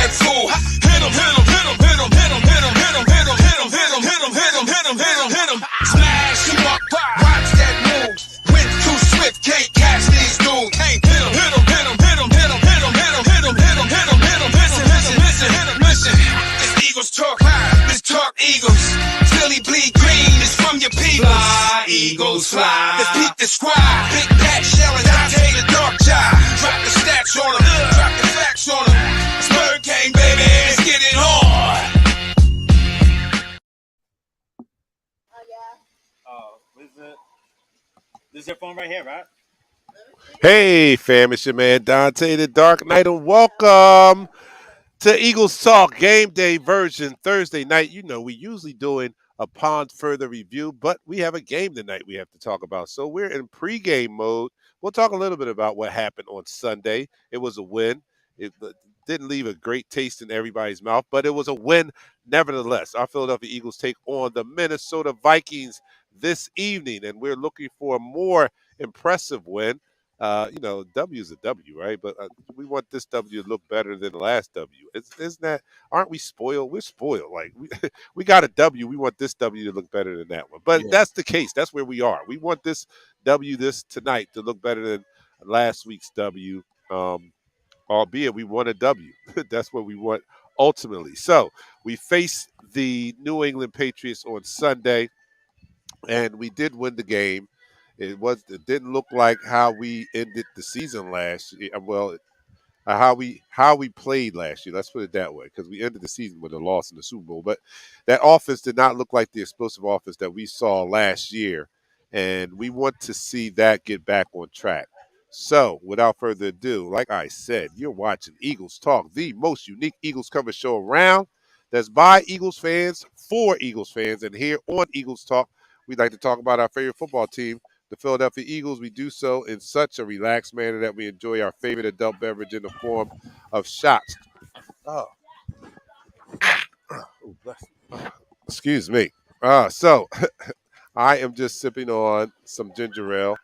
act fool. Hit him, hit him, hit him, hit him, hit him, hit him, hit him, hit him, hit him, hit him, hit him, hit him, hit him, hit him, hit him. Smash him up, watch that move. Went too swift, can't catch these dudes. Can't hit him, hit him, hit him, hit him, hit him, hit him, hit him, hit him, hit him, hit him, hit him. Listen, listen, listen, hit him, listen. This Eagles talk high, this talk Eagles. Philly bleed green, it's from your people. Fly, Eagles, fly. Let's beat the squad. Big Pat Shell and Dante the Dark Child. Drop the stats on them, drop the facts on them. Spur King, baby, let's get it on. This is your phone right here, right? Hey, fam, it's your man Dante the Dark Knight, and welcome to Eagles Talk Game Day version Thursday night. You know, we usually doing upon further review, but we have a game tonight we have to talk about. So we're in pregame mode. We'll talk a little bit about what happened on Sunday. It was a win. It didn't leave a great taste in everybody's mouth, but it was a win nevertheless. Our Philadelphia Eagles take on the Minnesota Vikings this evening, and we're looking for a more impressive win. W is a W, right? But we want this W to look better than the last W. Isn't that? Aren't we spoiled? We're spoiled. Like we got a W. We want this W to look better than that one. But that's the case. That's where we are. We want this W this tonight to look better than last week's W. Albeit we want a W. That's what we want ultimately. So we face the New England Patriots on Sunday, and we did win the game. It didn't look like how we ended the season last year. Well, how we played last year. Let's put it that way, because we ended the season with a loss in the Super Bowl. But that offense did not look like the explosive offense that we saw last year, and we want to see that get back on track. So, without further ado, like I said, you're watching Eagles Talk, the most unique Eagles coverage show around. That's by Eagles fans for Eagles fans, and here on Eagles Talk, we'd like to talk about our favorite football team, the Philadelphia Eagles. We do so in such a relaxed manner that we enjoy our favorite adult beverage in the form of shots. Oh, excuse me. So I am just sipping on some ginger ale.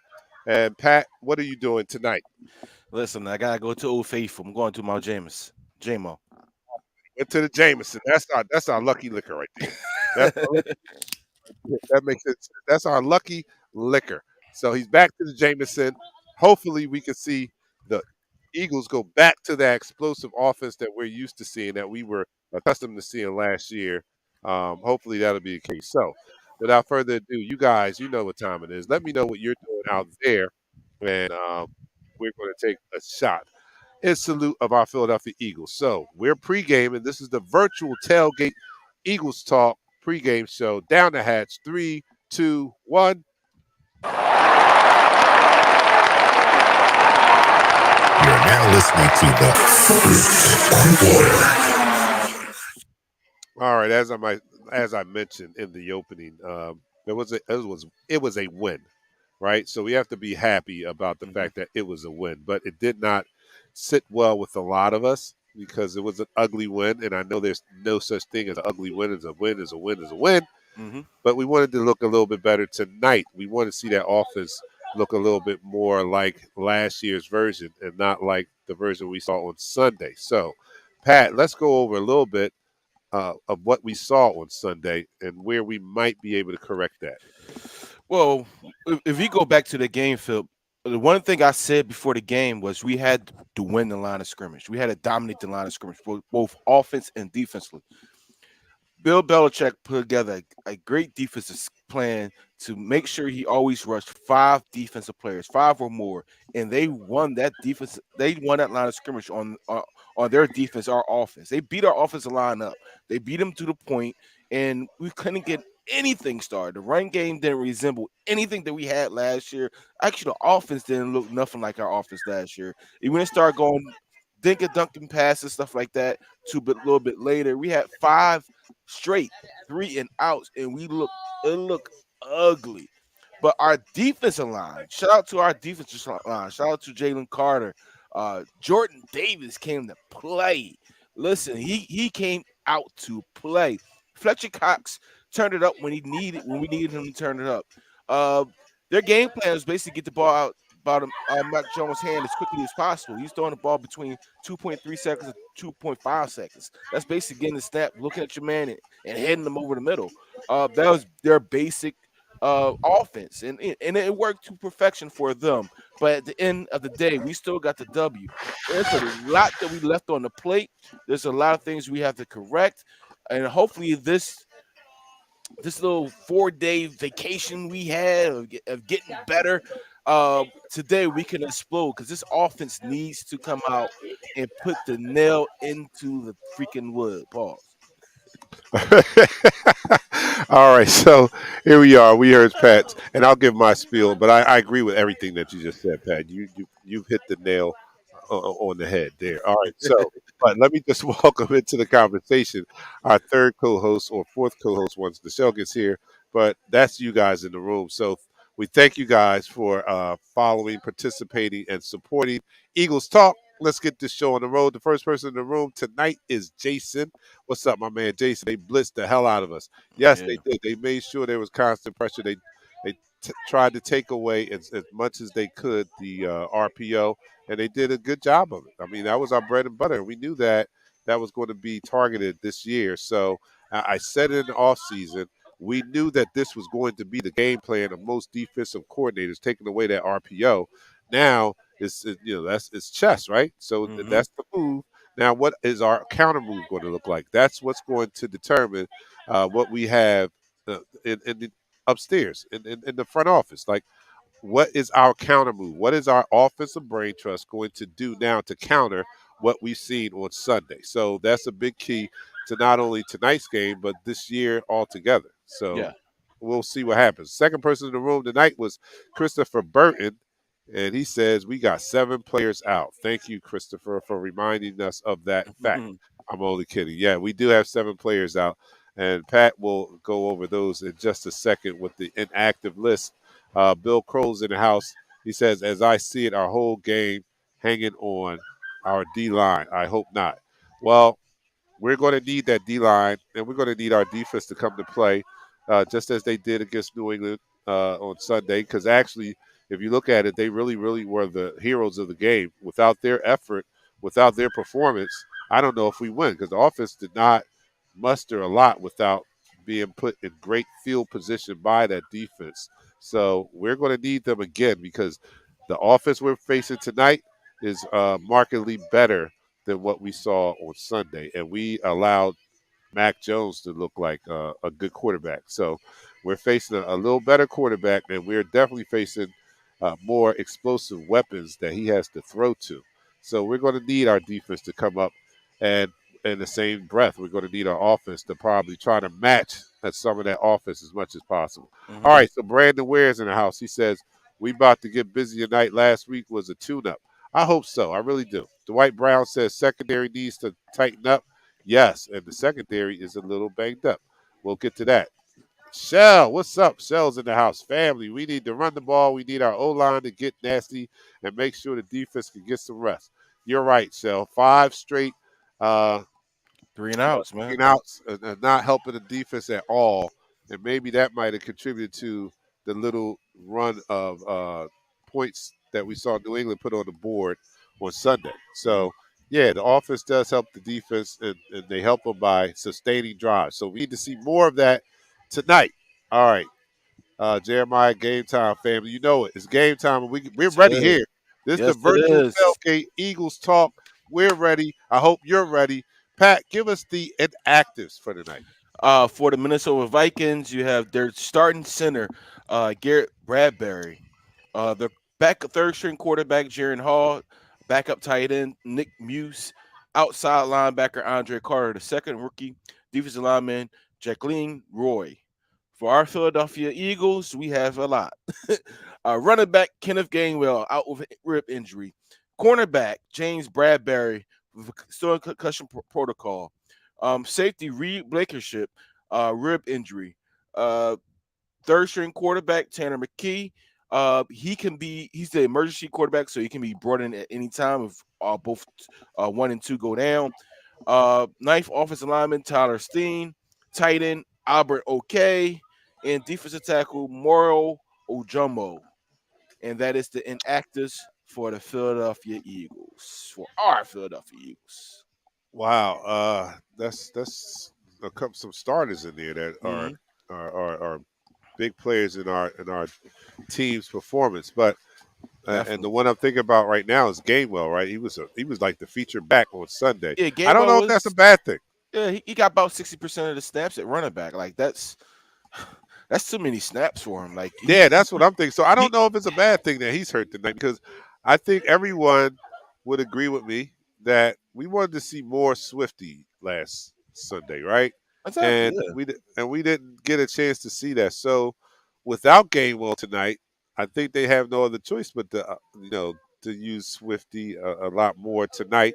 And Pat, what are you doing tonight? Listen, I gotta go to Old Faithful. I'm going to my James. JMO. Went to the Jameson. That's our lucky liquor right there. That makes it. That's our lucky liquor. So he's back to the Jameson. Hopefully, we can see the Eagles go back to that explosive offense that we're used to seeing, that we were accustomed to seeing last year. Hopefully, that'll be the case. So, without further ado, you guys, you know what time it is. Let me know what you're doing out there, and we're going to take a shot in salute of our Philadelphia Eagles. So, we're pregame, and this is the virtual tailgate Eagles Talk pregame show. Down the hatch. 3, 2, 1. You're now listening to the first quarter. All right, as I mentioned in the opening, it was a win, right? So we have to be happy about the fact that it was a win, but it did not sit well with a lot of us because it was an ugly win, and I know there's no such thing as an ugly win. As a win is a win is a win. Mm-hmm. But we wanted to look a little bit better tonight. We want to see that offense look a little bit more like last year's version and not like the version we saw on Sunday. So, Pat, let's go over a little bit of what we saw on Sunday and where we might be able to correct that. Well, if you go back to the game, Phil, the one thing I said before the game was we had to win the line of scrimmage. We had to dominate the line of scrimmage, both offense and defensively. Bill Belichick put together a great defensive plan to make sure he always rushed 5 defensive players, 5 or more, and they won that defense. They won that line of scrimmage on their defense, our offense. They beat our offensive line up. They beat them to the point, and we couldn't get anything started. The run game didn't resemble anything that we had last year. Actually, the offense didn't look nothing like our offense last year. And when it started going dink and dunking passes, stuff like that, a little bit later, we had 5 straight 3 and outs, and it looked ugly. But our defensive line, shout out to our defensive line, shout out to Jalen Carter. Jordan Davis came to play. Listen, he came out to play. Fletcher Cox turned it up when we needed him to turn it up. Their game plan was basically get the ball out about Mac Jones' hand as quickly as possible. He's throwing the ball between 2.3 seconds and 2.5 seconds. That's basically getting the snap, looking at your man, and heading them over the middle. That was their basic offense, and it worked to perfection for them. But at the end of the day, we still got the W. There's a lot that we left on the plate. There's a lot of things we have to correct, and hopefully this little 4-day vacation we had of getting better, today we can explode because this offense needs to come out and put the nail into the freaking wood. Pause. All right, so here we are. We heard Pat, and I'll give my spiel, but I agree with everything that you just said, Pat. You've hit the nail on the head there. All right, so but let me just welcome into the conversation our third co-host or fourth co-host once Michelle gets here, but that's you guys in the room. So we thank you guys for following, participating, and supporting Eagles Talk. Let's get this show on the road. The first person in the room tonight is Jason. What's up, my man Jason? They blitzed the hell out of us. Yes, Yeah. they did. They made sure there was constant pressure. They tried to take away as much as they could the RPO, and they did a good job of it. I mean, that was our bread and butter. We knew that that was going to be targeted this year. So I said it in the offseason. We knew that this was going to be the game plan of most defensive coordinators, taking away that RPO. Now that's it's chess, right? So Hmm. that's the move. Now, what is our counter move going to look like? That's what's going to determine what we have in the upstairs in the front office. Like, what is our counter move? What is our offensive brain trust going to do now to counter what we've seen on Sunday? So that's a big key to not only tonight's game, but this year altogether. So Yeah. we'll see what happens. Second person in the room tonight was Christopher Burton, and he says we got 7 players out. Thank you, Christopher, for reminding us of that fact. I'm only kidding. Yeah, we do have 7 players out, and Pat will go over those in just a second with the inactive list. Bill Crow's in the house. He says, as I see it, our whole game hanging on our D line. I hope not. Well, we're going to need that D line, and we're going to need our defense to come to play, just as they did against New England on Sunday. Because actually, if you look at it, they really, really were the heroes of the game. Without their effort, without their performance, I don't know if we win. Because the offense did not muster a lot without being put in great field position by that defense. So we're going to need them again because the offense we're facing tonight is markedly better than what we saw on Sunday, and we allowed Mac Jones to look like a good quarterback. So we're facing a little better quarterback, and we're definitely facing more explosive weapons that he has to throw to. So we're going to need our defense to come up, and in the same breath, we're going to need our offense to probably try to match at some of that offense as much as possible. All Hmm. right, so Brandon Ware's in the house. He says we about to get busy tonight. Last week was a tune-up. I hope so. I really do. Dwight Brown says secondary needs to tighten up. Yes, and the secondary is a little banged up. We'll get to that. Shell, what's up? Shell's in the house. Family, we need to run the ball. We need our O line to get nasty and make sure the defense can get some rest. You're right, Shell. 5 straight uh, 3 and outs, man. outs and not helping the defense at all. And maybe that might have contributed to the little run of points that we saw New England put on the board on Sunday. Hmm. So, yeah, the offense does help the defense, and they help them by sustaining drives. So we need to see more of that tonight. All right, Jeremiah, game time, family. You know it. It's game time, and we're Yes, ready it is. here. This is the Yes, it virtual is. tailgate Eagles talk. We're ready. I hope you're ready. Pat, give us the inactives for tonight. For the Minnesota Vikings, you have their starting center, Garrett Bradbury. The back third string quarterback, Jaron Hall. Backup tight end, Nick Muse. Outside linebacker, Andre Carter. The second rookie defensive lineman, Jacqueline Roy. For our Philadelphia Eagles, we have a lot. Running back, Kenneth Gainwell, out with rib injury. Cornerback, James Bradbury, still in concussion protocol. Safety Reed Blankenship, rib injury. Uh, third string quarterback Tanner McKee. He's the emergency quarterback, so he can be brought in at any time if both 1 and 2 go down. Ninth offensive lineman Tyler Steen, tight end Albert OK, and defensive tackle Moro Ojomo. and that is the inactives for the Philadelphia Eagles, for our Philadelphia Eagles. Wow, that's some starters in there that Hmm. are big players in our team's performance. But and Definitely. the one I'm thinking about right now is Gainwell. Right, he was like the feature back on Sunday. Yeah, I don't Gainwell know if that's a was. bad thing. Yeah, he got about 60% of the snaps at running back. Like that's too many snaps for him. Like Yeah, that's what I'm thinking. So I he don't know if it's a bad thing that he's hurt tonight because I think everyone would agree with me that we wanted to see more Swifty last Sunday, right? exactly. And Yeah. we didn't get a chance to see that. So without Gainwell tonight, I think they have no other choice but to to use Swifty a lot more tonight.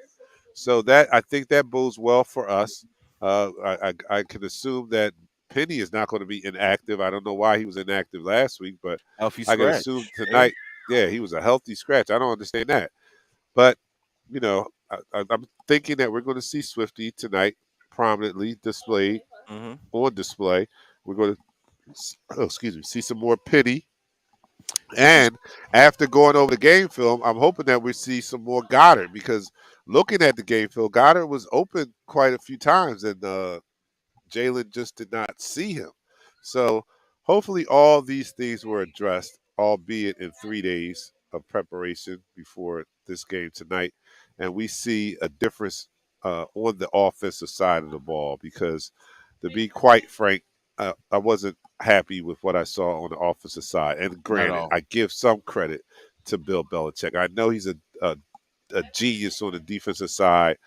So that I think that bodes well for us. I can assume that Penny is not going to be inactive. I don't know why he was inactive last week, but Healthy I can assume scratch. Yeah. tonight, yeah, he was a healthy scratch. I don't understand that, but I'm thinking that we're going to see Swifty tonight prominently displayed Hmm. on display. We're going to, excuse me, see some more Penny. And after going over the game film, I'm hoping that we see some more Goddard because looking at the game film, Goddard was open quite a few times, and Jalen just did not see him. So hopefully all these things were addressed, albeit in 3 days of preparation before this game tonight. And we see a difference on the offensive side of the ball because, to be quite frank, I wasn't happy with what I saw on the offensive side. And Not at granted, all. I give some credit to Bill Belichick. I know he's a genius on the defensive side.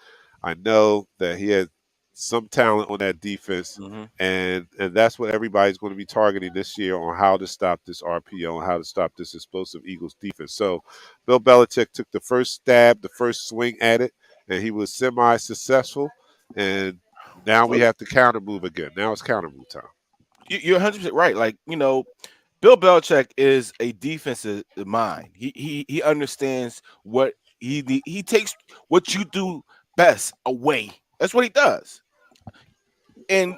I know that he had some talent on that defense, Hmm. and that's what everybody's going to be targeting this year on how to stop this RPO and how to stop this explosive Eagles defense. So, Bill Belichick took the first stab, the first swing at it, and he was semi-successful. And now we Well, have to counter move again. Now it's counter move time. you're 100% right. Like Bill Belichick is a defensive mind. He understands what he takes what you do best away. That's what he does. And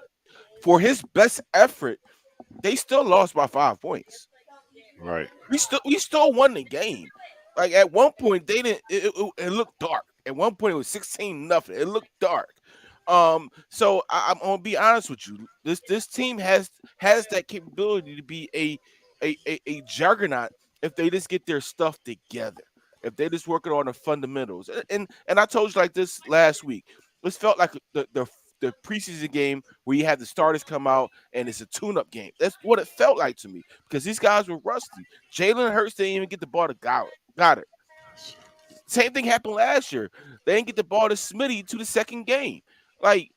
for his best effort, they still lost by 5 points. Right. We still won the game. Like at one point they didn't. It looked dark. At one point it was 16-0. It looked dark. So I'm gonna be honest with you. This team has that capability to be a juggernaut if they just get their stuff together. If they just working on the fundamentals. And I told you like this last week. This felt like the preseason game where you had the starters come out and it's a tune-up game. That's what it felt like to me because these guys were rusty. Jalen Hurts didn't even get the ball to Goddard. Same thing happened last year. They didn't get the ball to Smitty to the second game. Like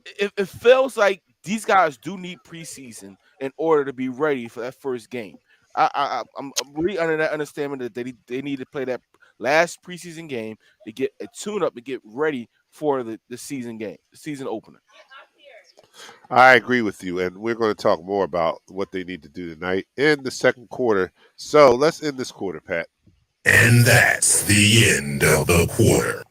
it feels like these guys do need preseason in order to be ready for that first game. I'm really under that understanding that they need to play that last preseason game to get a tune up to get ready for the season game, the season opener. I agree with you, and we're going to talk more about what they need to do tonight in the second quarter. So let's end this quarter, Pat. And that's the end of the quarter.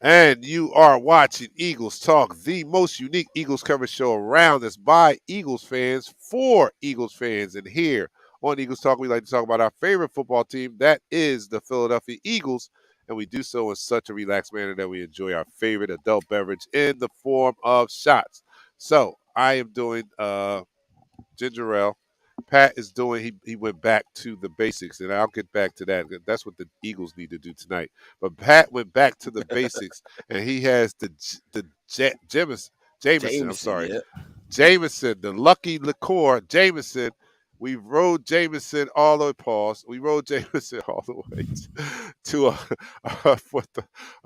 And you are watching Eagles Talk, the most unique Eagles coverage show around. That's by Eagles fans for Eagles fans. And here on Eagles Talk, we like to talk about our favorite football team. That is the Philadelphia Eagles. And we do so in such a relaxed manner that we enjoy our favorite adult beverage in the form of shots. So I am doing ginger ale. Pat is doing. He went back to the basics, and I'll get back to that. That's what the Eagles need to do tonight. But Pat went back to the basics, and he has Jameson. I'm Jameson, sorry, yeah. Jameson, the lucky liqueur, Jameson. We rode Jameson all the way. Pause. We rode Jameson all the way to a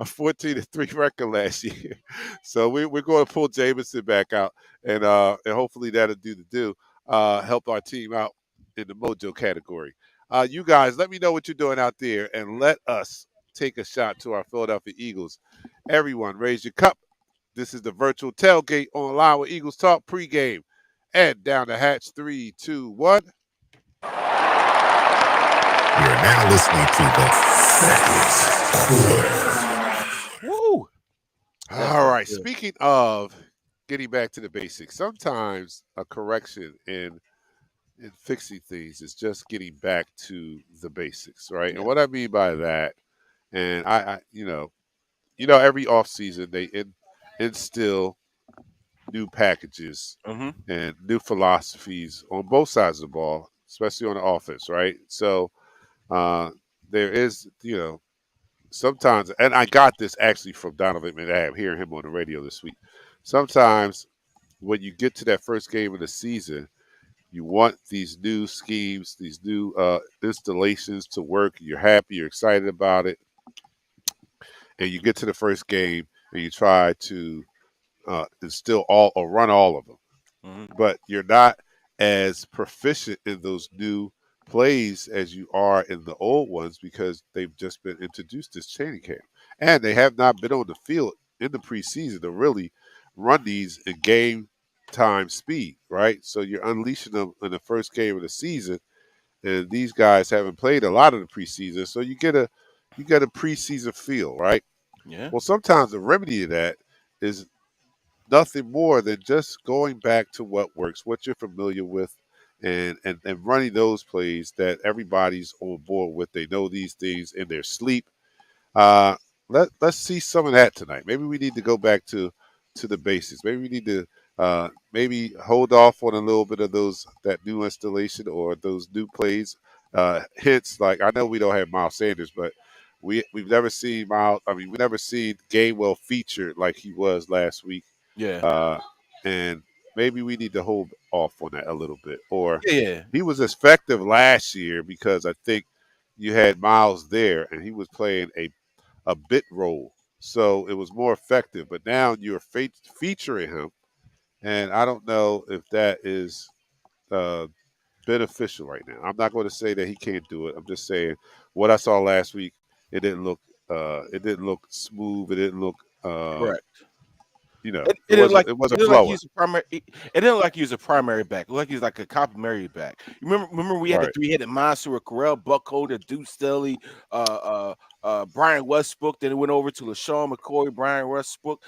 14-3 record last year. So we're going to pull Jameson back out, and hopefully that'll do the do. Help our team out in the mojo category. You guys, let me know what you're doing out there, and let us take a shot to our Philadelphia Eagles. Everyone, raise your cup. This is the virtual tailgate online with Eagles Talk pregame. And down the hatch, 3, 2, 1. You're now listening to the second quarter. Woo! That All felt right. good. Speaking of getting back to the basics, sometimes a correction in in fixing things is just getting back to the basics, right? And Yeah. what I mean by that, and every off season they instill new packages Hmm. and new philosophies on both sides of the ball, especially on the offense, right? So uh, there is, sometimes, and I got this actually from Donovan McNabb, hearing him on the radio this week. Sometimes when you get to that first game of the season, you want these new schemes, these new installations to work. You're happy, you're excited about it, and you get to the first game and you try to instill all or run all of them, Hmm. but you're not as proficient in those new plays as you are in the old ones because they've just been introduced this training camp, and they have not been on the field in the preseason to really run these in game time speed, right? So you're unleashing them in the first game of the season, and these guys haven't played a lot of the preseason, so you get a preseason feel, right? Yeah. Well, sometimes the remedy to that is nothing more than just going back to what works, what you're familiar with, and running those plays that everybody's on board with. They know these things in their sleep. Uh, let's see some of that tonight. Maybe we need to go back to the basics. Maybe we need to maybe hold off on a little bit of those that new installation or those new plays. Hits like I know we don't have Miles Sanders, but we've never seen Miles. I mean, we never seen Gainwell featured like he was last week, Yeah. uh, and maybe we need to hold off on that a little bit. Or Yeah. he was effective last year because I think you had Miles there and he was playing a bit role, so it was more effective. But now you're featuring him, and I don't know if that is uh, beneficial right now. I'm not going to say that he can't do it. I'm just saying what I saw last week. It didn't look. It didn't look smooth. It didn't look. Correct. It It didn't wasn't. like It it wasn't didn't like flowing. he's a primary. It didn't like he was a primary back. It looked like he was like a complimentary back. You remember we had the Right. three-headed monster with Carell Buckholder, Duke Staley, Brian Westbrook. Then it went over to LaShawn McCoy, Brian Westbrook.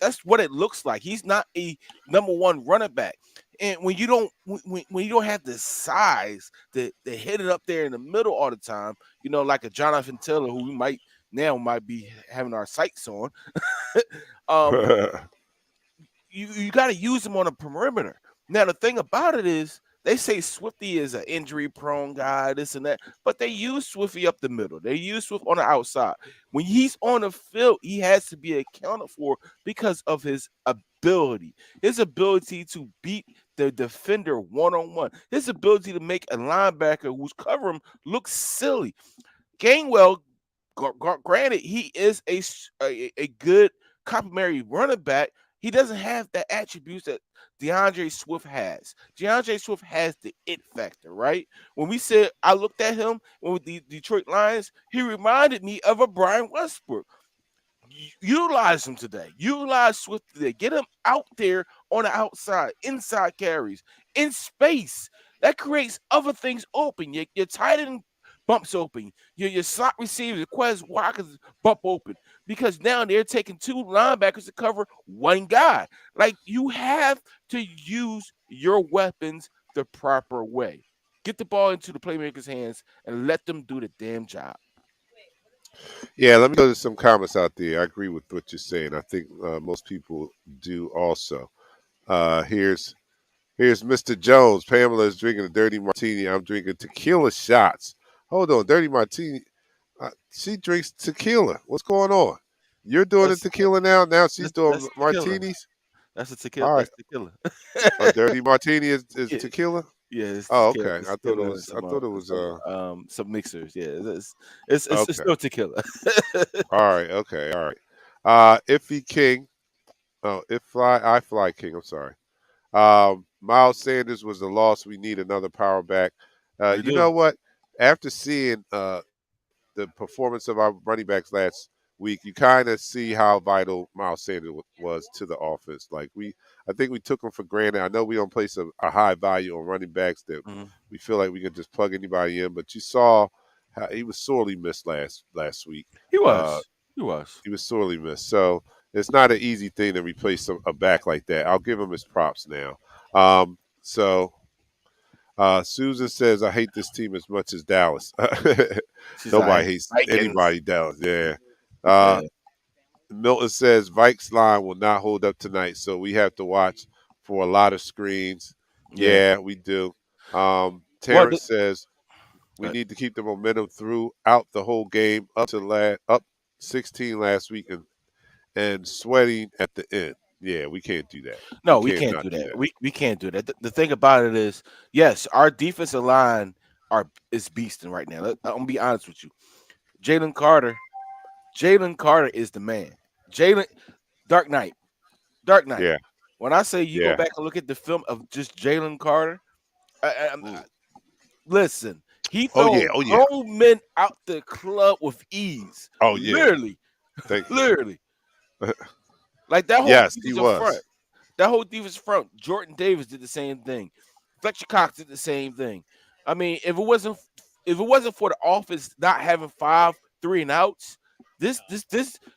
That's what it looks like. He's not a number one running back. And when you don't have the size to hit it up there in the middle all the time, like a Jonathan Taylor who we might be having our sights on. um, you got to use him on a perimeter. Now the thing about it is they say Swifty is an injury prone guy, this and that, but they use Swifty up the middle. They use Swift on the outside. When he's on the field, he has to be accounted for because of his ability to beat the defender one on one, his ability to make a linebacker who's covering him look silly. Gainwell, granted, he is a good complimentary running back. He doesn't have the attributes that DeAndre Swift has. DeAndre Swift has the it factor, right? When we said I looked at him with the Detroit Lions, he reminded me of a Brian Westbrook. Utilize him today. Utilize Swift today. Get him out there on the outside, inside carries, in space. That creates other things open. Your tight end bumps open. Your slot receivers, Quez Watkins bump open because now they're taking two linebackers to cover one guy. Like you have to use your weapons the proper way. Get the ball into the playmakers' hands and let them do the damn job. Yeah, let me go to some comments out there. I agree with what you're saying. I think most people do also. Here's Mr. Jones. Pamela is drinking a dirty martini. I'm drinking tequila shots. Hold on, dirty martini. She drinks tequila. What's going on? You're doing the That's tequila now. Now she's doing that's tequila. martinis. That's a tequila. All right, That's tequila. a dirty martini is Yeah, tequila. yeah, it's Oh, tequila. okay. It's I thought it tequila and was. I thought it was. some mixers. Yeah, it's Okay. still tequila. All right. Okay. All right. Iffy King. Oh, I fly King. I'm sorry. Miles Sanders was a loss. We need another power back. We You do. know what? After seeing the performance of our running backs last week, you kind of see how vital Miles Sanders was to the offense. I think we took him for granted. I know we don't place a high value on running backs that Mhm. we feel like we can just plug anybody in, but you saw how he was sorely missed last week. He Uh, was. He was. he was sorely missed. So it's not an easy thing to replace a back like that. I'll give him his props now. So Susan says, "I hate this team as much as Dallas." She's Nobody like hates Vikings. anybody Dallas. Yeah. Uh, Yeah, Milton says Vikes line will not hold up tonight, so we have to watch for a lot of screens. yeah. Yeah, we do. Well, Terrence says we need to keep the momentum throughout the whole game up 16 last week and sweating at the end. Yeah, we can't do that. We no, we can't can't not do do that. that. We can't do that. The thing about it is, yes, our defensive line is beasting right now. I'm gonna be honest with you. Jalen Carter, Jalen Carter is the man. Jalen Dark Knight, Dark Knight. Yeah, When I say you go yeah. back and look at the film of just Jalen Carter, Mm. listen, he Oh yeah, throws oh yeah, grown men out the club with ease. oh yeah. Literally, Thank you. literally. Like that whole Yes, he defensive front. was. That whole defense front, Jordan Davis did the same thing. Fletcher Cox did the same thing. I mean, if it wasn't for the offense not having 5 3 and outs, this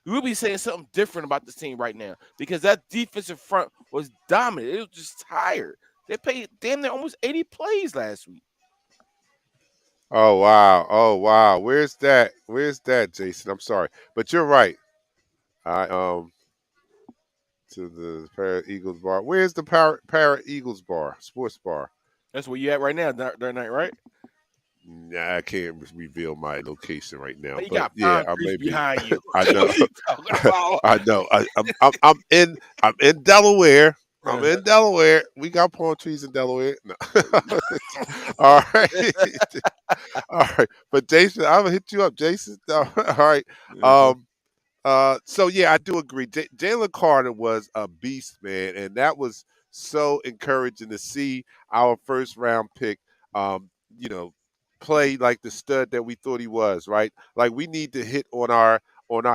we would be saying something different about this team right now because that defensive front was dominant. It was just tired. They played damn near almost 80 plays last week. Oh wow, oh wow. Where's that? Where's that, Jason? I'm sorry, but you're right. I to the Para Eagles bar. Where's the Para Eagles bar? Sports bar. That's where you at right now, Dark Knight, right? Nah, I can't reveal my location right now, Man, you but got yeah, palm I trees may be. behind you. I know. What are you talking about? I know. I'm in Delaware. I'm Uh-huh. in Delaware. We got palm trees in Delaware. No. All right. All right. But Jason, I'm gonna hit you up, Jason. All right. Uh-huh. Um so yeah, I do agree. Jalen Carter was a beast, man, and that was so encouraging to see our first round pick, um, you know, play like the stud that we thought he was. Right, like we need to hit on our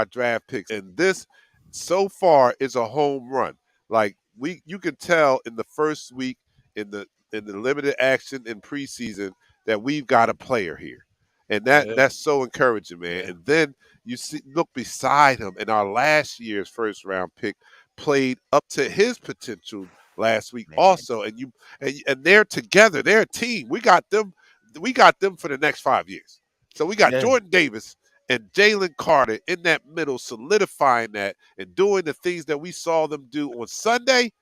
draft picks, and this so far is a home run. Like you can tell in the first week in the limited action in preseason that we've got a player here, and Yeah, that's so encouraging, man. yeah, And then you see, look beside him, and our last year's first round pick played up to his potential last week man. also. And they're together. They're a team. We got them. We got them for the next 5 years. So we got Yeah, Jordan Davis and Jalen Carter in that middle, solidifying that and doing the things that we saw them do on Sunday.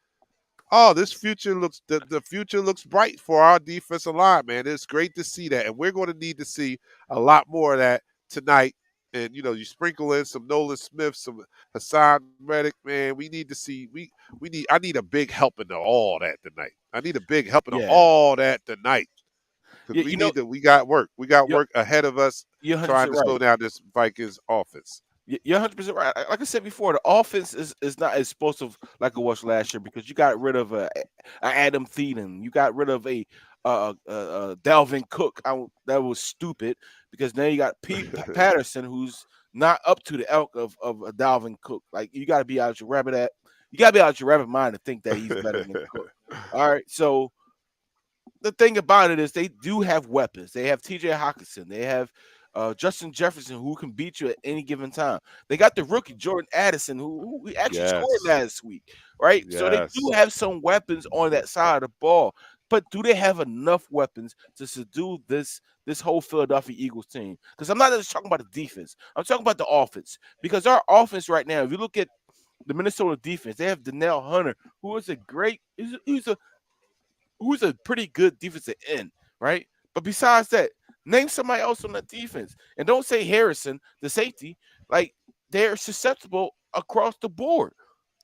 Oh, this future looks the future looks bright for our defensive line, man. It's great to see that, and we're going to need to see a lot more of that tonight. And you sprinkle in some Nolan Smith, some Hassan Reddick, man. We need to see we need I need a big helping of all that tonight. I need a big helping of yeah. all that tonight because You, you know, we got work. We got you're work ahead of us you're trying 100% to slow right. down this Vikings offense. You're 100% right. Like I said before, the offense is not as explosive like it was last year because you got rid of a Adam Thielen, you got rid of a Dalvin Cook. That was stupid because now you got Patterson, who's not up to the elk of a Dalvin Cook. Like you gotta be out your rabbit mind to think that he's better than Cook. All right, so the thing about it is they do have weapons. They have T.J. Hawkinson. They have Justin Jefferson, who can beat you at any given time. They got the rookie Jordan Addison, who actually scored Yes, last week, right? So they do yes. have some weapons on that side of the ball, but do they have enough weapons to subdue this whole Philadelphia Eagles team? Because I'm not just talking about the defense. I'm talking about the offense. Because our offense right now, if you look at the Minnesota defense, they have Danielle Hunter, who is a great, who's a pretty good defensive end, right? But besides that, name somebody else on that defense. And don't say Harrison, the safety. Like they're susceptible across the board.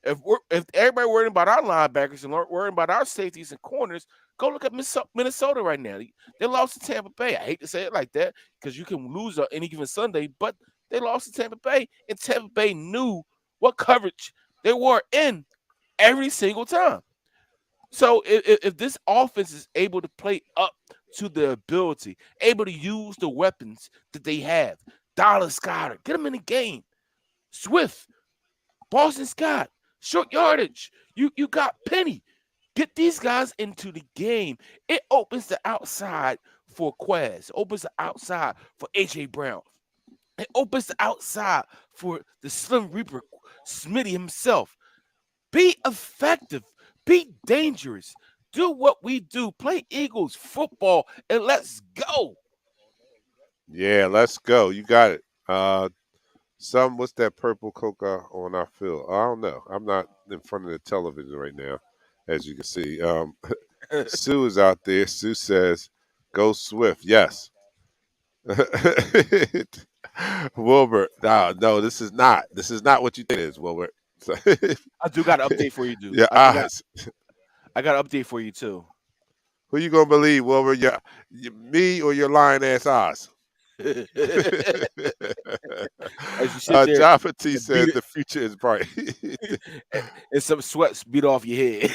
If everybody worrying about our linebackers and worrying about our safeties and corners, go look at Minnesota right now. They lost to Tampa Bay. I hate to say it like that because you can lose on any given Sunday, but they lost to Tampa Bay, and Tampa Bay knew what coverage they were in every single time. So if this offense is able to play up to the ability, able to use the weapons that they have, Dallas Goddard, get them in the game. Swift, Boston Scott, short yardage. You got Penny. Get these guys into the game. It opens the outside for Quez. Opens the outside for AJ Brown. It opens the outside for the Slim Reaper, Smitty himself. Be effective. Be dangerous. Do what we do. Play Eagles football and let's go. Yeah, let's go. You got it. What's that purple coca on our field? I don't know. I'm not in front of the television right now, as you can see. Sue is out there. Sue says, "Go Swift." Yes. Wilbur, no, this is not. This is not what you think it is, Wilbur. I do got an update for you, dude. Your eyes. I got an update for you too. Who you gonna believe, Wilbur? Me or your lying ass eyes? As you sit there Jaffa T and beat says it, the future is bright. and some sweats beat off your head.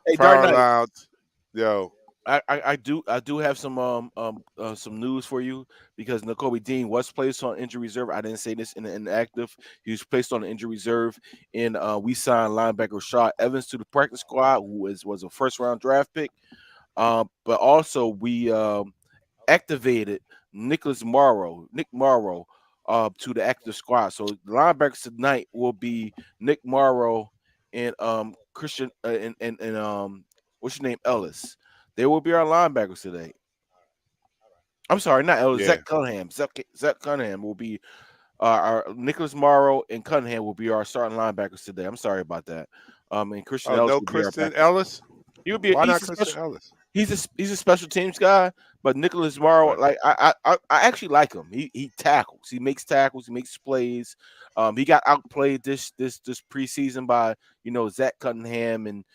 Hey, Dark Power Knight. Lounge, yo, I do have some news for you because N'Kobe Dean was placed on injury reserve. I didn't say this in the inactive. He was placed on the injury reserve, and we signed linebacker Rashad Evans to the practice squad, who was a first round draft pick. But also we activated Nick Morrow, to the active squad. So the linebackers tonight will be Nick Morrow and Christian and what's your name, Ellis. They will be our linebackers today. I'm sorry, not Ellis. yeah. Zach Cunningham. Zach Cunningham will be our Nicholas Morrow and Cunningham will be our starting linebackers today. I'm sorry about that. And Christian Oh, Ellis no, will be our Christian backup. Ellis. He'll be Why he's not a Christian special Ellis? he's a special teams guy, but Nicholas Morrow, Right. like I actually like him. He tackles, he makes tackles, he makes plays. He got outplayed this preseason by Zach Cunningham and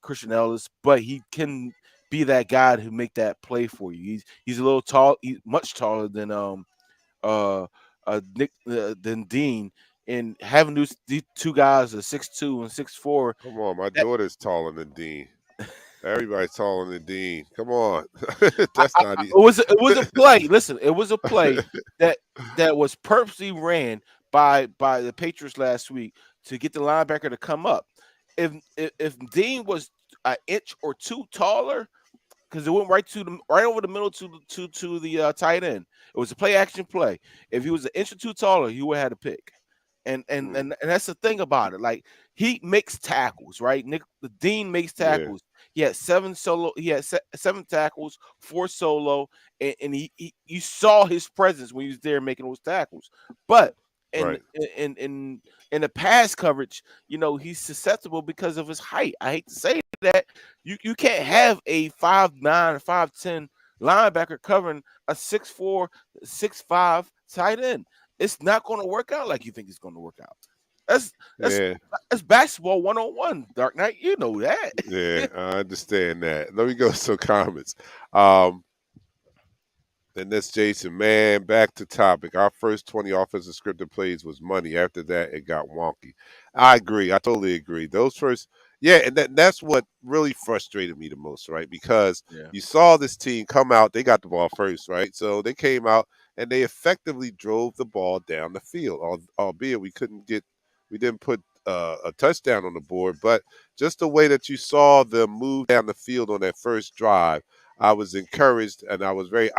Christian Ellis, but he can be that guy who make that play for you. He's a little tall, he's much taller uh Nick than Dean, and having these two guys, a 6'2" and 6'4", Come on, my that daughter's taller than Dean. Everybody's taller than Dean. Come on, that's not it was a play. Listen, it was a play that was purposely ran by the Patriots last week to get the linebacker to come up. If Dean was an inch or two taller, because it went right over the middle to the tight end. It was a play action play. If he was an inch or two taller, he would have had a pick. And that's the thing about it. Like, he makes tackles, right? The Dean makes yeah, tackles. He had seven solo. He had seven tackles, four solo, and you saw his presence when he was there making those tackles. But in right. in in in the pass coverage, he's susceptible because of his height. I hate to say that. You can't have a 5'9" or 5'10" linebacker covering a 6'4", 6'5" tight end. It's not going to work out like you think it's going to work out. That's that's Yeah, that's basketball 101, Dark Knight. You know that. yeah, I understand that. Let me go to some comments. Um, And that's Jason. Man, back to topic. Our first 20 offensive scripted plays was money. After that, it got wonky. I agree. I totally agree. Those first, yeah, and that's what really frustrated me the most, right? Because Yeah. you saw this team come out. They got the ball first, right? So they came out and they effectively drove the ball down the field. Albeit we didn't put a touchdown on the board, but just the way that you saw them move down the field on that first drive, I was encouraged and I was very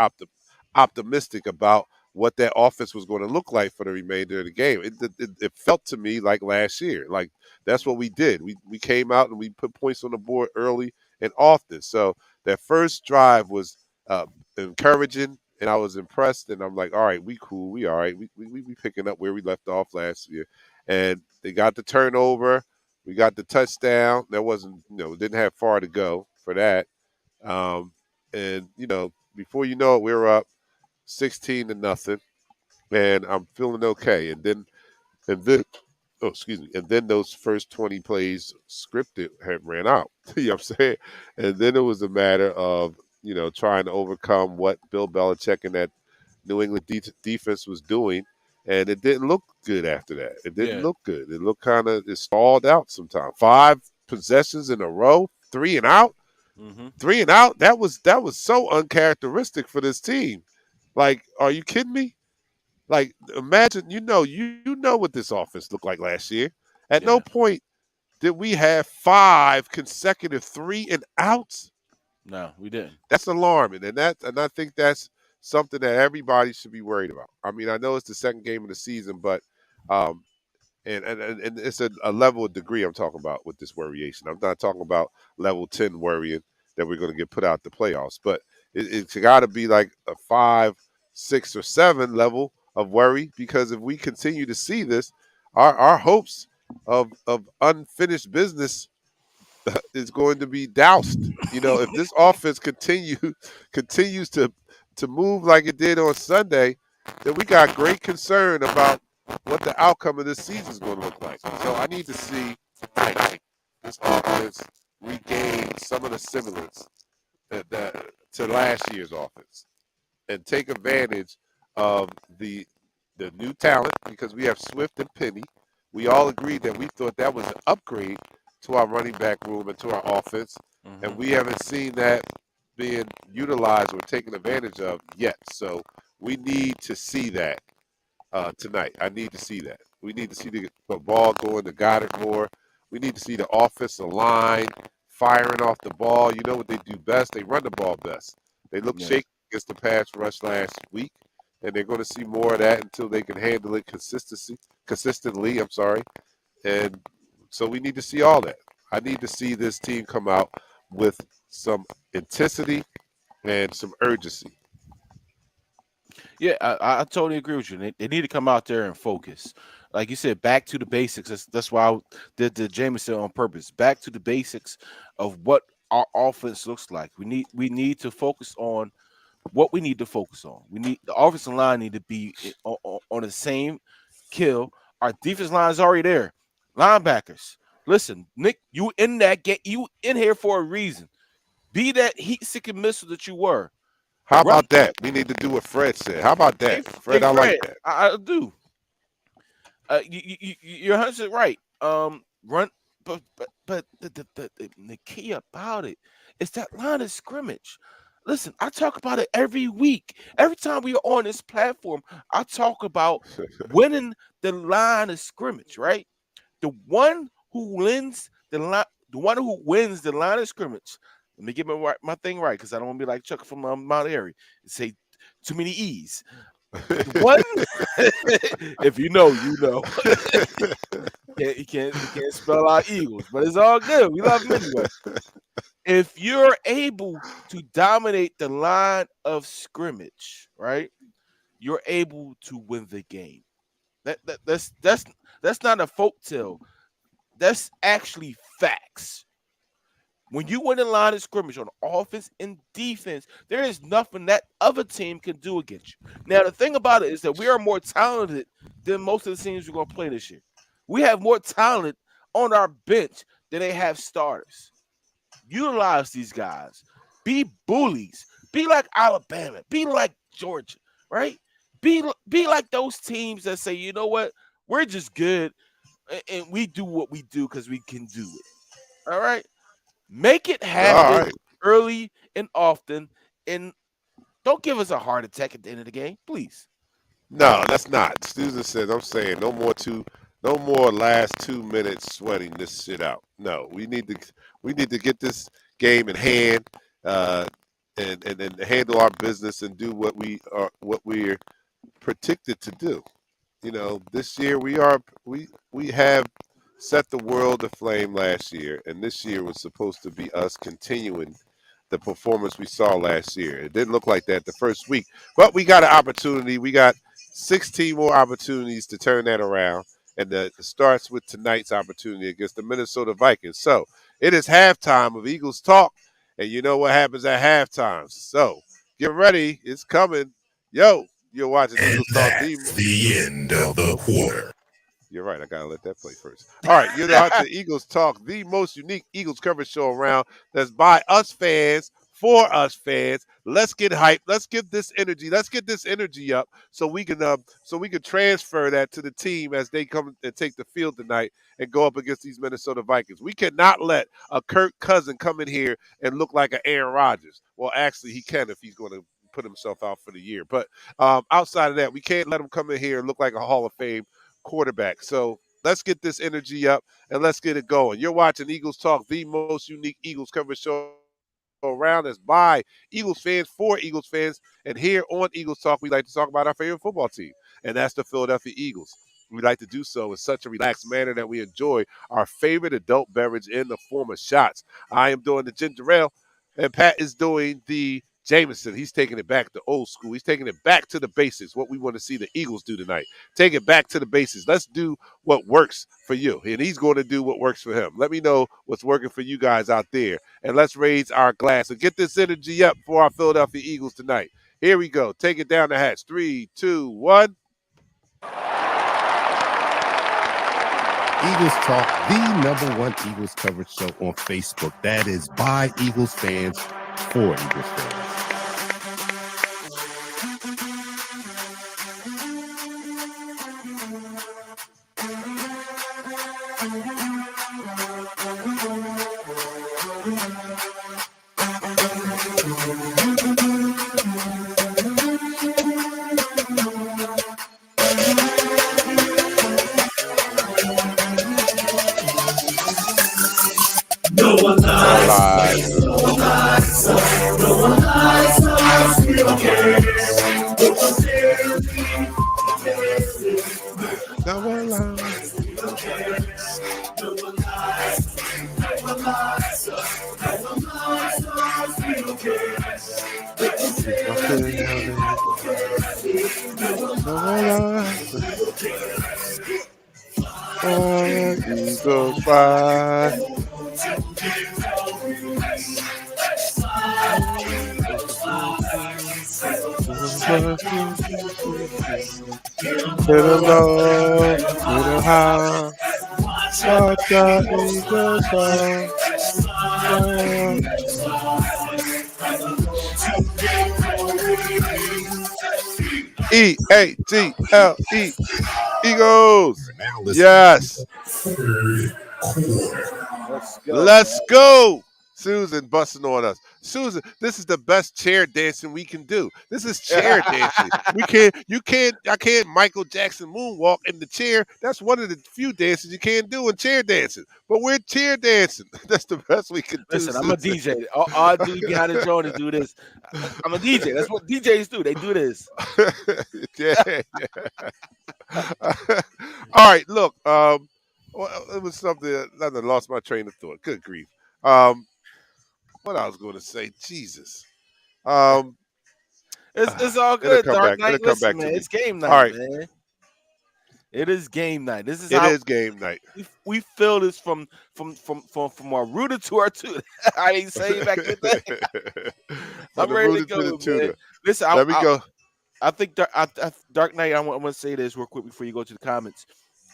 optimistic about what that offense was going to look like for the remainder of the game. It felt to me like last year. Like that's what we did. We came out and we put points on the board early and often. So that first drive was encouraging, and I was impressed. And I'm like, all right, we cool, we all right. We picking up where we left off last year, and they got the turnover. We got the touchdown. That wasn't, didn't have far to go for that. Um, and before you know it, we were up 16-0, and I'm feeling okay. And then, oh, excuse me. And then those first 20 plays scripted had ran out. You know what I'm saying? And then it was a matter of, trying to overcome what Bill Belichick and that New England defense was doing. And it didn't look good after that. It didn't Yeah. look good. It looked it stalled out sometimes. 5 possessions in a row, 3 and out. Hmm. 3 and out. That was so uncharacteristic for this team. Like, are you kidding me? Like, imagine you know what this offense looked like last year. At no Yeah. point did we have 5 consecutive 3 and outs. No, we didn't. That's alarming, and I think that's something that everybody should be worried about. I mean, I know it's the second game of the season, but um, And it's a level of degree I'm talking about with this worryation. I'm not talking about level 10 worrying that we're going to get put out the playoffs, but it's got to be like a 5, 6, or 7 level of worry, because if we continue to see this, our hopes of unfinished business is going to be doused. If this offense continues to move like it did on Sunday, then we got great concern about what the outcome of this season is going to look like. So I need to see tonight this offense regain some of the semblance to last year's offense and take advantage of the new talent, because we have Swift and Penny. We all agreed that we thought that was an upgrade to our running back room and to our offense, and Hmm. we haven't seen that being utilized or taken advantage of yet. So we need to see that tonight. I need to see that. We need to see the ball going to Goddard more. We need to see the offensive line firing off the ball. You know what they do best? They run the ball best. They look Yes. shaky against the pass rush last week, and they're going to see more of that until they can handle it consistently. I'm sorry, and so we need to see all that. I need to see this team come out with some intensity and some urgency. Yeah, I totally agree with you. They need to come out there and focus. Like you said, back to the basics. That's why I did the Jameson on purpose. Back to the basics of what our offense looks like. We need to focus on what we need to focus on. We need the offensive line need to be on the same kill. Our defense line is already there. Linebackers, listen, Nick, you in that get you in here for a reason. Be that heat seeking missile that you were. How Run, about that? We need to do what Fred said. How about hey, that, hey Fred? I like Fred, that. I do. You're 100% right. Run, but the key about it is that line of scrimmage. Listen, I talk about it every week. Every time we are on this platform, I talk about winning the line of scrimmage. Right, the one who wins the one who wins the line of scrimmage. Let me get my thing right, because I don't want to be like Chuck from Mount Airy and say too many E's. The one, if you know, you know. He can't spell out Eagles, but it's all good. We love him anyway. If you're able to dominate the line of scrimmage, right, you're able to win the game. That's not a folk tale. That's actually facts. When you win the line of scrimmage on offense and defense, there is nothing that other team can do against you. Now, the thing about it is that we are more talented than most of the teams we're going to play this year. We have more talent on our bench than they have starters. Utilize these guys. Be bullies. Be like Alabama. Be like Georgia, right? Be like those teams that say, you know what, we're just good and we do what we do because we can do it. All right. Make it All happen right. early and often, and don't give us a heart attack at the end of the game, please. No, that's not. Susan says, I'm saying no more last 2 minutes sweating this shit out. No, we need to get this game in hand, uh, and handle our business and do what we're predicted to do. This year we have set the world aflame last year, and this year was supposed to be us continuing the performance we saw last year. It didn't look like that the first week, but we got an opportunity. We got 16 more opportunities to turn that around, and it starts with tonight's opportunity against the Minnesota Vikings. So it is halftime of Eagles Talk, and you know what happens at halftime. So get ready, it's coming. Yo, you're watching And Eagles Talk. that's the end of the quarter. You're right. I gotta let that play first. All right, you're out to Eagles Talk, the most unique Eagles coverage show around. That's by us fans for us fans. Let's get hyped. Let's give this energy. Let's get this energy up so we can transfer that to the team as they come and take the field tonight and go up against these Minnesota Vikings. We cannot let a Kirk Cousin come in here and look like an Aaron Rodgers. Well, actually, he can if he's going to put himself out for the year. But outside of that, we can't let him come in here and look like a Hall of Fame quarterback. So let's get this energy up and let's get it going. You're watching Eagles Talk, the most unique Eagles coverage show around. That's by Eagles fans for Eagles fans. And here on Eagles Talk, we like to talk about our favorite football team, and that's the Philadelphia Eagles. We like to do so in such a relaxed manner that we enjoy our favorite adult beverage in the form of shots. I am doing the ginger ale, and Pat is doing the Jameson. He's taking it back to old school. He's taking it back to the basics, what we want to see the Eagles do tonight. Take it back to the basics. Let's do what works for you, and he's going to do what works for him. Let me know what's working for you guys out there, and let's raise our glass and get this energy up for our Philadelphia Eagles tonight. Here we go. Take it down the hatch. 3, 2, 1. Eagles Talk, the number one Eagles coverage show on Facebook. That is by Eagles fans for Eagles fans. No one Live. No one lies. No one lies. Eagles fly. Hit 'em low, hit 'em high. Watch out, Eagles fly. EAGLE. Eagles. Now listen Yes. third quarter. Let's go. Let's go. Susan busting on us. Susan, this is the best chair dancing we can do. This is chair dancing. I can't Michael Jackson moonwalk in the chair. That's one of the few dances you can't do in chair dancing. But we're chair dancing. That's the best we can do. Listen, I'm a Susan. DJ. All I do behind the drone is do this. I'm a DJ. That's what DJs do. They do this. Yeah. All right, look. Well, it was something that I lost my train of thought. Good grief. What I was going to say, Jesus. Um, It's all it'll good. come Dark back. It'll Knight. come Listen, back to man. me. It's game All night, right, man. It is game night. This is it how is game night. we feel this from our rooter to our tutor. I ain't saying back in the day. From I'm the ready to rooter to the go, man. tutor. Listen, Let me go. I think Dark Knight. I'm going to say this real quick before you go to the comments.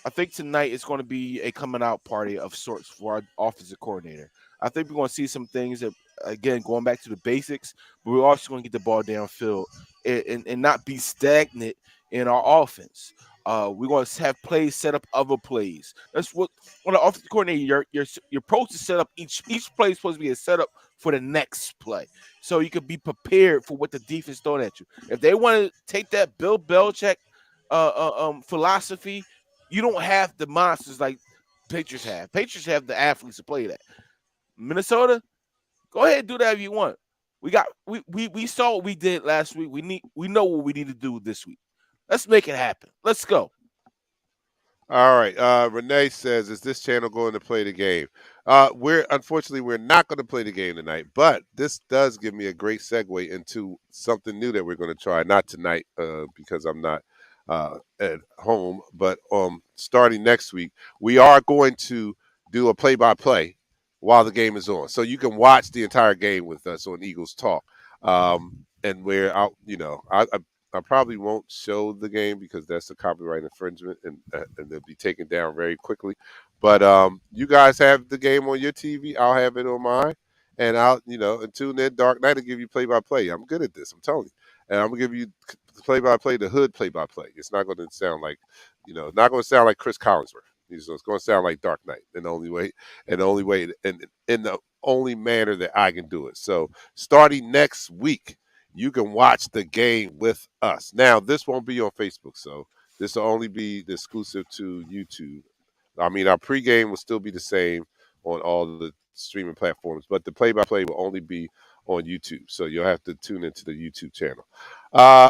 I think tonight is going to be a coming out party of sorts for our offensive coordinator. I think we're going to see some things that, again, going back to the basics, but we're also going to get the ball downfield and not be stagnant in our offense. We're going to have plays set up other plays. That's what on the offensive coordinator, your approach is set up. Each play is supposed to be a setup for the next play, so you can be prepared for what the defense throwing at you. If they want to take that Bill Belichick philosophy, you don't have the monsters like Patriots have. Patriots have the athletes to play that. Minnesota, go ahead and do that if you want. We saw what we did last week. We know what we need to do this week. Let's make it happen. Let's go. All right. Renee says, "Is this channel going to play the game?" We're not going to play the game tonight, but this does give me a great segue into something new that we're going to try. Not tonight, because I'm not at home, but starting next week, we are going to do a play-by-play while the game is on, so you can watch the entire game with us on Eagles Talk. And we're out. I probably won't show the game because that's a copyright infringement, and they'll be taken down very quickly. But you guys have the game on your TV. I'll have it on mine, and and tune in. Dark Knight will give you play by play. I'm good at this. I'm telling you, and I'm gonna give you play by play, the hood play by play. It's not going to sound like, not going to sound like Chris Collinsworth. It's going to sound like Dark Knight in the only way, and in the only manner that I can do it. So starting next week, you can watch the game with us. Now, this won't be on Facebook, so this will only be exclusive to YouTube. I mean, our pregame will still be the same on all the streaming platforms, but the play-by-play will only be on YouTube. So you'll have to tune into the YouTube channel.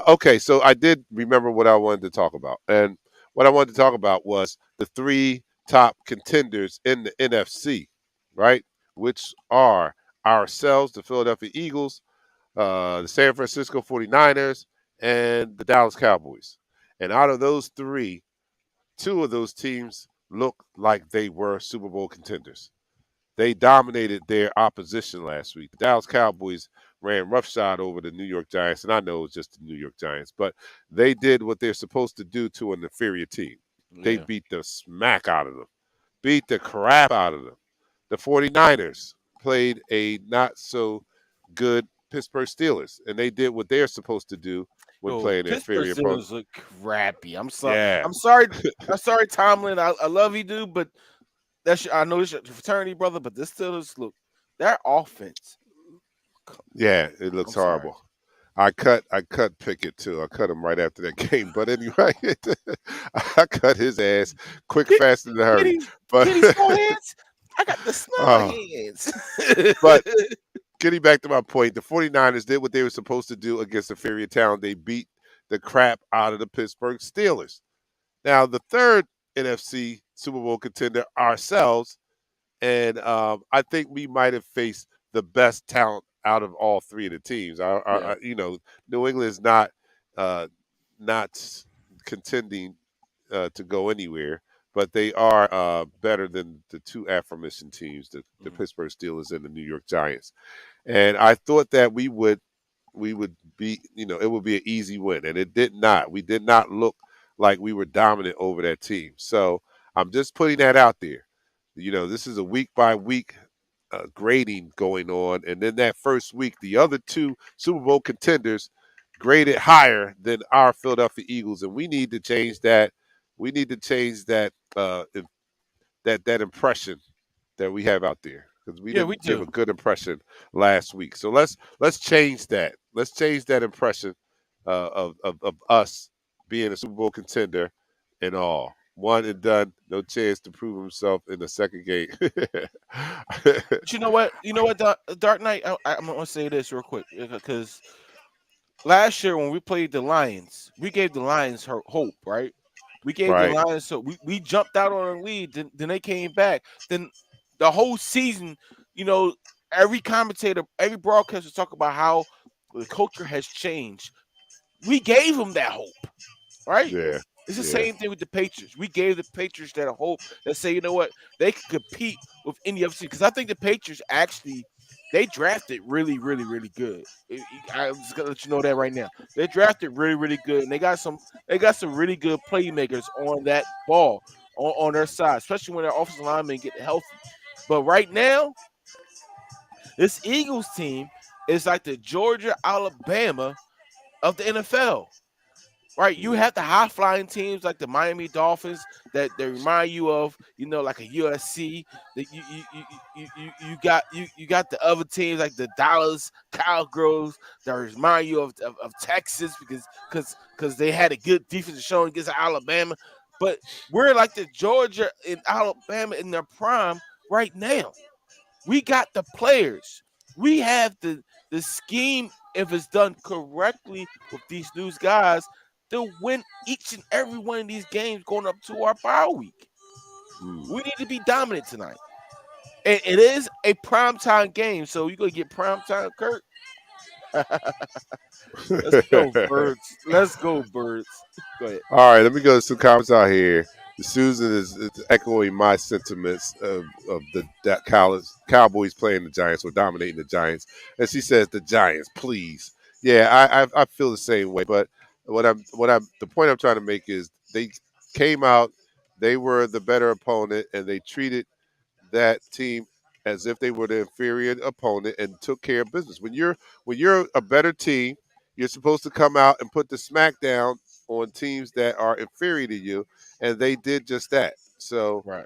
Okay, so I did remember what I wanted to talk about, and what I wanted to talk about was the three top contenders in the NFC, right? Which are ourselves, the Philadelphia Eagles, the San Francisco 49ers, and the Dallas Cowboys. And out of those three, two of those teams look like they were Super Bowl contenders. They dominated their opposition last week. The Dallas Cowboys ran roughshod over the New York Giants, and I know it's just the New York Giants, but they did what they're supposed to do to an inferior team. They Yeah. beat the smack out of them, beat the crap out of them. The 49ers played a not so good Pittsburgh Steelers, and they did what they're supposed to do when Yo, playing an Pittsburgh inferior opponent. Steelers look crappy. I'm sorry. Yeah, I'm sorry. I'm sorry, Tomlin. I love you, dude, but I know it's your fraternity brother, but this Steelers look their offense. yeah, it looks I'm sorry. horrible. I cut Pickett too. I cut him right after that game. But anyway, I cut his ass quick, Get fast, in a hurry. Kitty But Kitty small hands. I got the small oh, hands. but getting back to my point, the 49ers did what they were supposed to do against inferior talent. They beat the crap out of the Pittsburgh Steelers. Now, the third NFC Super Bowl contender, ourselves, and I think we might have faced the best talent out of all three of the teams. Yeah. New England is uh, not contending to go anywhere, but they are better than the two aforementioned teams, the Mhm. Pittsburgh Steelers and the New York Giants. And I thought that we would be, it would be an easy win, and it did not. We did not look like we were dominant over that team. So I'm just putting that out there. This is a week by week grading going on, and then that first week, the other two Super Bowl contenders graded higher than our Philadelphia Eagles, and we need to change that. We need to change that impression that we have out there because we Yeah, we didn't give do. a good impression last week. So let's change that. Let's change that impression of us being a Super Bowl contender and all. One and done, no chance to prove himself in the second game. But you know what? You know what, Dark Knight? I'm gonna say this real quick because last year when we played the Lions, we gave the Lions hope, right? We gave the Right. Lions so we jumped out on a lead, then they came back. Then the whole season, you know, every commentator, every broadcaster talk about how the culture has changed. We gave them that hope, right? Yeah. It's the Yeah. same thing with the Patriots. We gave the Patriots that hope that say, you know what, they could compete with any other team. Because I think the Patriots actually they drafted really, really, really good. I'm just gonna let you know that right now. They drafted really, really good, and they got some really good playmakers on that ball on their side, especially when their offensive linemen get healthy. But right now, this Eagles team is like the Georgia Alabama of the NFL. Right, you Mm. have the high flying teams like the Miami Dolphins that they remind you of, like a USC. That you got the other teams like the Dallas Cowgirls that remind you of Texas because they had a good defensive showing against Alabama. But we're like the Georgia and Alabama in their prime right now. We got the players. We have the scheme if it's done correctly with these new guys to win each and every one of these games going up to our bye week. Mm. We need to be dominant tonight. And it is a primetime game, so you're gonna get primetime Kirk. Let's go, birds. Let's go, birds. Go ahead. All right, let me go to some comments out here. Susan is echoing my sentiments of the Cowboys playing the Giants or dominating the Giants, and she says the Giants, please. Yeah, I feel the same way. But the point I'm trying to make is they came out, they were the better opponent, and they treated that team as if they were the inferior opponent and took care of business. When you're a better team, you're supposed to come out and put the smack down on teams that are inferior to you, and they did just that. So Right.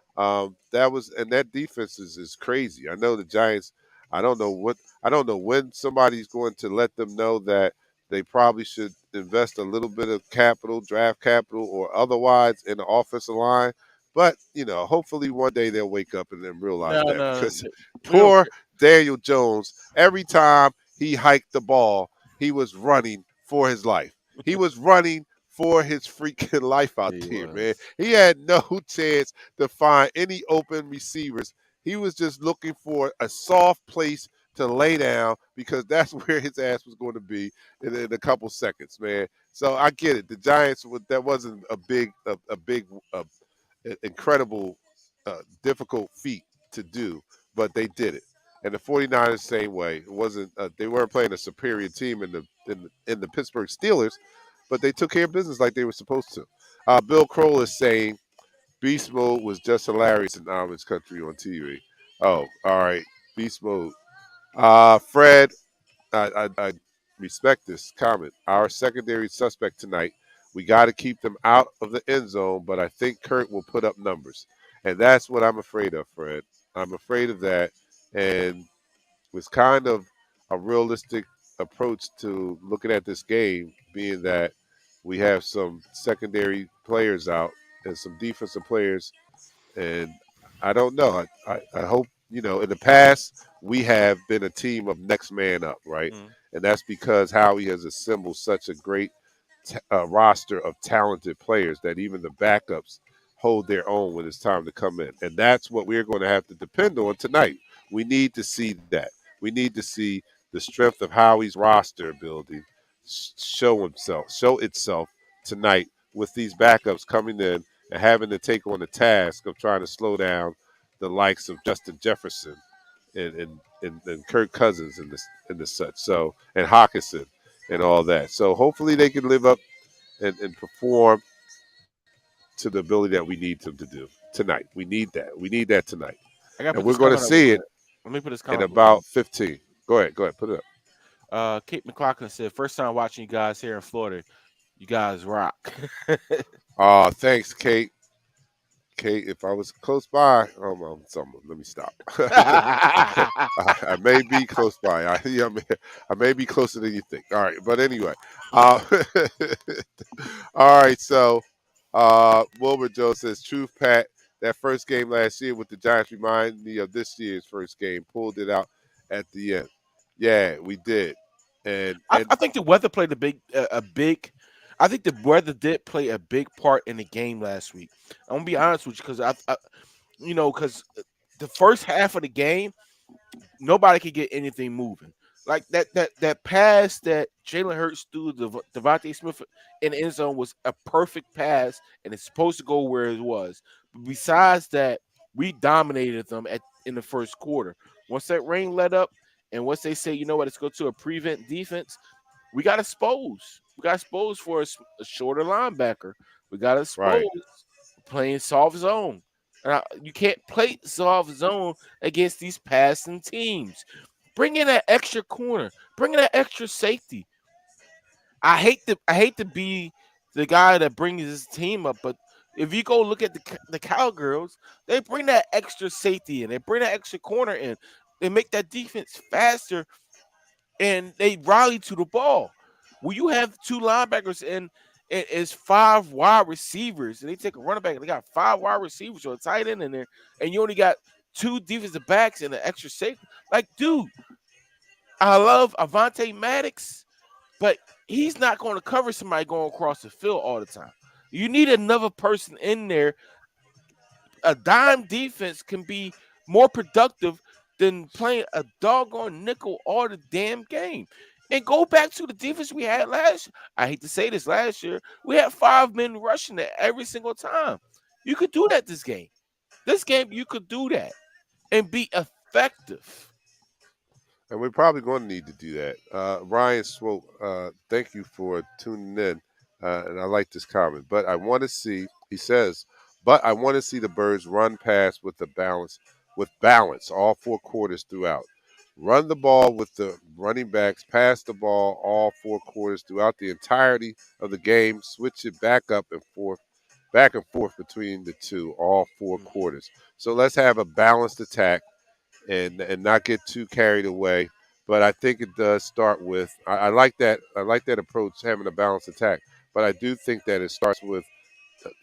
that defense is crazy. I know the Giants. I don't know when somebody's going to let them know that they probably should invest a little bit of capital, draft capital, or otherwise in the offensive line. But hopefully one day they'll wake up and then realize No, that no, because no. We don't poor care. Daniel Jones, every time he hiked the ball, he was running for his life. He was running for his freaking life out Yeah, he there, man. was. He had no chance to find any open receivers. He was just looking for a soft place to lay down because that's where his ass was going to be in a couple seconds, man. So I get it. The Giants, that wasn't a big, incredible, difficult feat to do, but they did it. And the 49ers same way. It wasn't they weren't playing a superior team in the Pittsburgh Steelers, but they took care of business like they were supposed to. Bill Kroll is saying Beast Mode was just hilarious in Amish Country on TV. Oh, all right. Beast Mode. Fred, I respect this comment. Our secondary suspect tonight. We got to keep them out of the end zone, but I think Kurt will put up numbers. And that's what I'm afraid of, Fred. I'm afraid of that. And was kind of a realistic approach to looking at this game, being that we have some secondary players out and some defensive players, and I don't know. I hope, in the past, we have been a team of next man up, right? Mhm. And that's because Howie has assembled such a great roster of talented players that even the backups hold their own when it's time to come in. And that's what we're going to have to depend on tonight. We need to see that. We need to see the strength of Howie's roster building show itself tonight with these backups coming in and having to take on the task of trying to slow down the likes of Justin Jefferson and Kirk Cousins and the such. So, and Hawkinson and all that. So hopefully they can live up and perform to the ability that we need them to do tonight. We need that. We need that tonight. I gotta And put we're this going to comment up real see it quick. Let me put this in comment up real quick. about 15. Go ahead. Go ahead. Put it up. Kate McLaughlin said, "First time watching you guys here in Florida. You guys rock." Thanks, Kate. Kate, if I was close by, someone, let me stop. I may be close by. I may be closer than you think. All right, but anyway, uh, all right. So, Wilbur Joe says, "Truth, Pat. That first game last year with the Giants reminded me of this year's first game. Pulled it out at the end. Yeah, we did. And I, and I think the weather played a big. I think the weather did play a big part in the game last week. I'm gonna be honest with you because because the first half of the game nobody could get anything moving. Like that pass that Jalen Hurts threw to Devontae Smith in the end zone was a perfect pass, and it's supposed to go where it was. But besides that, we dominated them in the first quarter. Once that rain let up, and once they say, you know what, let's go to a prevent defense, we got exposed. We got exposed for a shorter linebacker. We got right, exposed playing soft zone. You can't play soft zone against these passing teams. Bring in that extra corner. Bring in that extra safety. I hate to be the guy that brings his team up, but if you go look at the Cowgirls, they bring that extra safety in. They bring that extra corner in. They make that defense faster and they rally to the ball. When you have two linebackers and it's five wide receivers, and they take a running back, and they got five wide receivers or a tight end in there, and you only got two defensive backs and an extra safety. Like, dude, I love Avante Maddox, but he's not going to cover somebody going across the field all the time. You need another person in there. A dime defense can be more productive than playing a doggone nickel all the damn game. And go back to the defense we had last. I hate to say this, last year we had five men rushing it every single time. You could do that this game. This game you could do that and be effective. and we're probably going to need to do that. Ryan Swope, thank you for tuning in, and I like this comment. But I want to see, he says, but I want to see the Birds run past with balance all four quarters throughout. Run the ball with the running backs, pass the ball all four quarters throughout the entirety of the game. Switch it back and forth between the two, all four Mhm. quarters. So let's have a balanced attack and not get too carried away. But I think it does start with I like that. I like that approach, having a balanced attack. But I do think that it starts with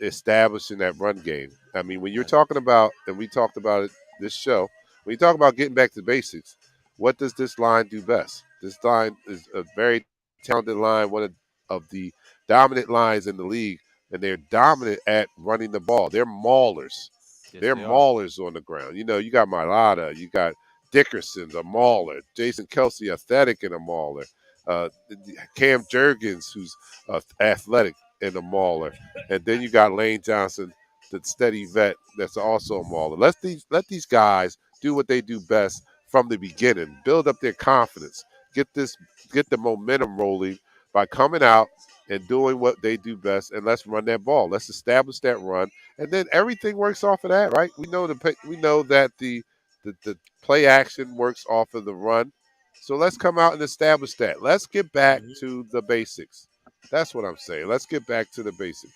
establishing that run game. I mean, when you're Right. talking about, and we talked about it this show, when you talk about getting back to basics, what does this line do best? This line is a very talented line, one of the dominant lines in the league, and they're dominant at running the ball. They're maulers. Yes, They're they are. maulers on the ground. You know, you got Mailata, you got Dickerson's a mauler, Jason Kelsey, athletic and a mauler, uh, Cam Jurgens, who's athletic and a mauler, and then you got Lane Johnson, the steady vet, that's also a mauler. Let these guys do what they do best from the beginning. Build up their confidence. Get the momentum rolling by coming out and doing what they do best, and let's run that ball. Let's establish that run, and then everything works off of that, right? We know that the play action works off of the run. So let's come out and establish that. Let's get back Mhm. to the basics. That's what I'm saying. Let's get back to the basics.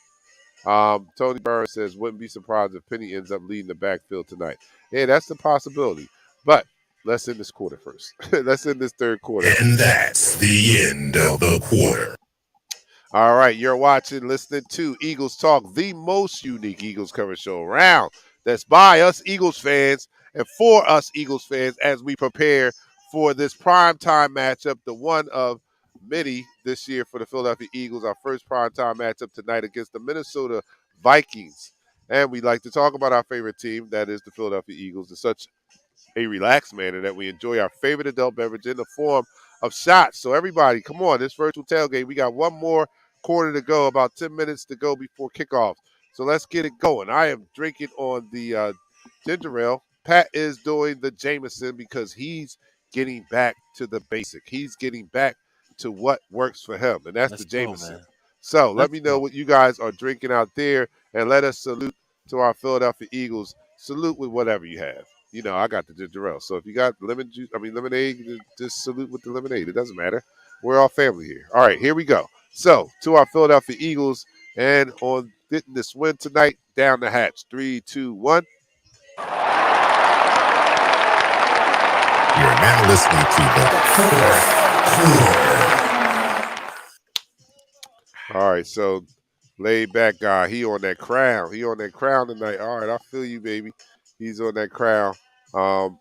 Tony Burns says, wouldn't be surprised if Penny ends up leading the backfield tonight. Yeah, that's the possibility. But let's end this quarter first. Let's end this third quarter. And that's the end of the quarter. All right, you're watching, listening to Eagles Talk, the most unique Eagles coverage show around. That's by us Eagles fans and for us Eagles fans as we prepare for this primetime matchup, the one of many this year for the Philadelphia Eagles, our first primetime matchup tonight against the Minnesota Vikings. And we like to talk about our favorite team, that is the Philadelphia Eagles, in such a relaxed manner that we enjoy our favorite adult beverage in the form of shots. So everybody, come on, this virtual tailgate. We got one more quarter to go, about 10 minutes to go before kickoff. So let's get it going. I am drinking on the ginger ale. Pat is doing the Jameson because he's getting back to the basic. He's getting back to what works for him, and that's Let's the go, Jameson. man. So let Let's me know go. what you guys are drinking out there, and let us salute to our Philadelphia Eagles. Salute with whatever you have. You know, I got the ginger ale. So if you got lemon juice, lemonade, just salute with the lemonade. It doesn't matter. We're all family here. All right, here we go. So to our Philadelphia Eagles, and on getting this win tonight, down the hatch. 3, 2, 1. You're now listening to the fourth quarter. All right, so laid back guy. He on that crown. He on that crown tonight. All right, I feel you, baby. He's on that crown. Um,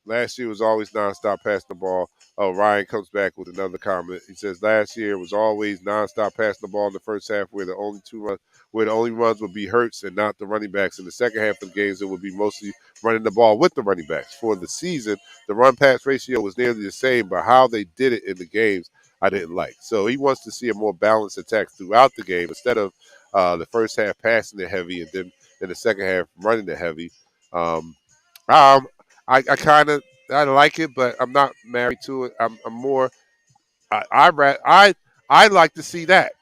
Last year was always nonstop passing the ball. Oh, Ryan comes back with another comment. He says last year was always nonstop passing the ball in the first half, where the only runs would be Hurts and not the running backs. In the second half of the games, it would be mostly running the ball with the running backs. For the season, the run pass ratio was nearly the same, but how they did it in the games, I didn't like. So he wants to see a more balanced attack throughout the game instead of the first half passing it heavy and then in the second half running it heavy. Um, um, I kind of I like it, but I'm not married to it. I'm more I like to see that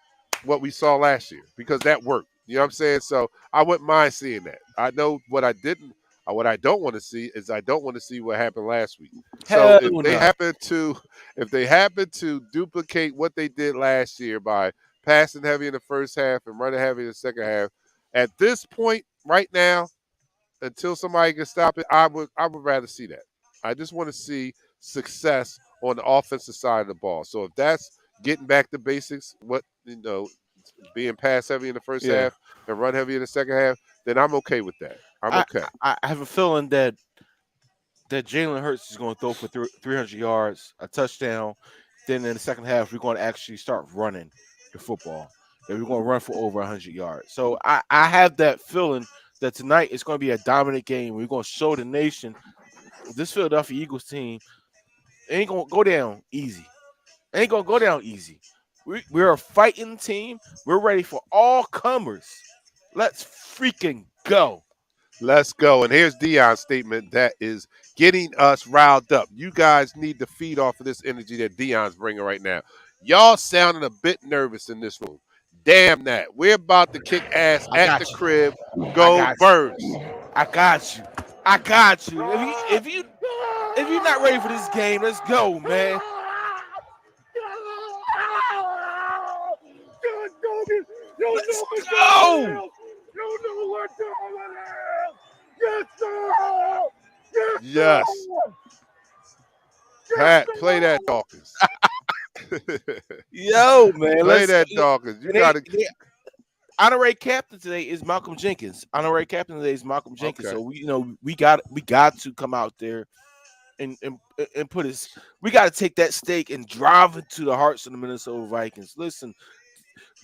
what we saw last year because that worked. You know what I'm saying? So I wouldn't mind seeing that. I know what I don't want to see is I don't want to see what happened last week. So Hell no. if they happen to duplicate what they did last year by passing heavy in the first half and running heavy in the second half, at this point right now, until somebody can stop it, I would rather see that. I just want to see success on the offensive side of the ball. So if that's getting back to basics, being pass heavy in the first Yeah. half and run heavy in the second half, then I'm okay with that. I'm I, okay. I have a feeling that Jalen Hurts is going to throw for 300 yards, a touchdown. Then in the second half, we're going to actually start running the football. And we're going to run for over 100 yards. So I have that feeling that tonight is going to be a dominant game. We're going to show the nation this Philadelphia Eagles team ain't going to go down easy. Ain't going to go down easy. We're a fighting team. We're ready for all comers. Let's freaking go. Let's go. And here's Dion's statement that is getting us riled up. You guys need to feed off of this energy that Dion's bringing right now. Y'all sounding a bit nervous in this room. Damn that. We're about to kick ass I at the got you. crib. I Go got Birds. you. I got you. I got you. If you're not ready for this game, let's go, man. Let's go. Yes. Pat, play that Dawkins. Yo, man, Play let's. that Dawkins. You And they, got to. they honorary captain today is Malcolm Jenkins. Honorary captain today is Malcolm Jenkins. Okay. So we got to come out there and put his. We got to take that stake and drive it to the hearts of the Minnesota Vikings. Listen,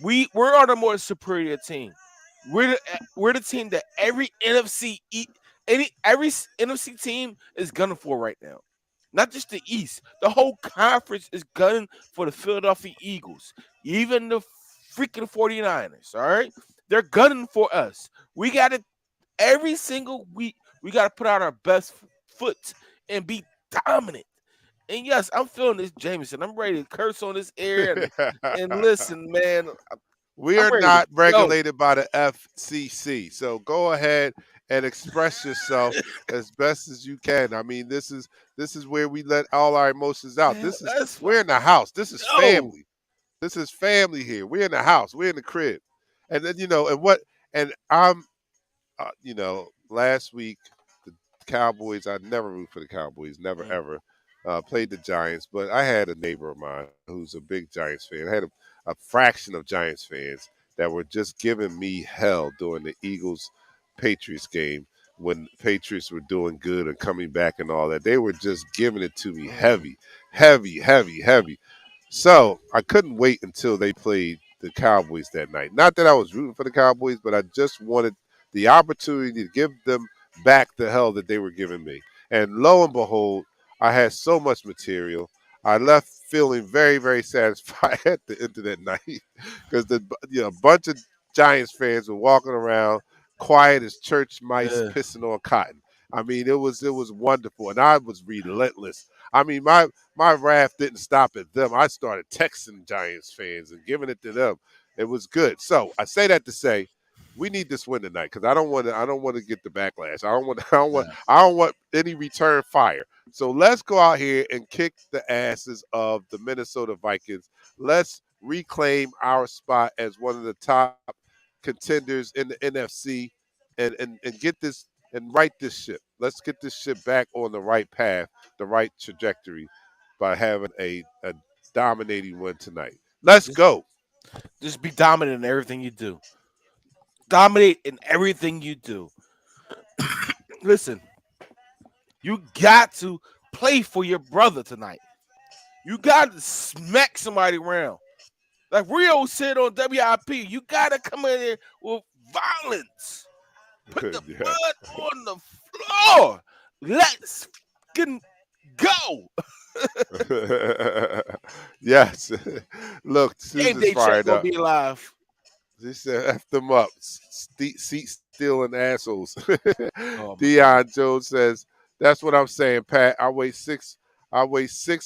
We're on a more superior team. We're the team that every NFC team is gunning for right now. Not just the East. The whole conference is gunning for the Philadelphia Eagles. Even the freaking 49ers, all right? They're gunning for us. We got to every single week we got to put out our best foot and be dominant. And yes, I'm feeling this Jameson. I'm ready to curse on this air and listen, man. We I'm are ready to not go. regulated by the FCC, so go ahead and express yourself as best as you can. I mean, this is where we let all our emotions out. Man, that's We're fine. in the house. This is Go. family. This is family here. We're in the house. We're in the crib. And then and what and I'm last week the Cowboys. I never root for the Cowboys, never Mm, ever. Played the Giants, but I had a neighbor of mine who's a big Giants fan. I had a fraction of Giants fans that were just giving me hell during the Eagles Patriots game when Patriots were doing good and coming back and all that. They were just giving it to me mm, heavy, heavy, heavy, heavy. So I couldn't wait until they played the Cowboys that night. Not that I was rooting for the Cowboys, but I just wanted the opportunity to give them back the hell that they were giving me. And lo and behold, I had so much material. I left feeling very, very satisfied at the end of that night because a bunch of Giants fans were walking around quiet as church mice yeah. pissing on cotton. I mean, it was wonderful, and I was relentless. I mean, my wrath didn't stop at them. I started texting Giants fans and giving it to them. It was good. So I say that to say we need this win tonight because I don't want to get the backlash. I don't want I don't want Nah. I don't want any return fire. So let's go out here and kick the asses of the Minnesota Vikings. Let's reclaim our spot as one of the top contenders in the NFC and get this and right this ship. Let's get this ship back on the right path, the right trajectory by having a dominating win tonight. Let's Just go. just be dominant in everything you do. Dominate in everything you do. Listen, you got to play for your brother tonight. You got to smack somebody around. Like Rio said on WIP, you got to come in there with violence. Put the Yeah. blood on the floor. Let's fucking go. Yes. Look, Game Susan's day chat fired gonna up. be live. She said, F them up. Seat stealing assholes. Oh my god. Dion Jones says, that's what I'm saying, Pat. I wait 6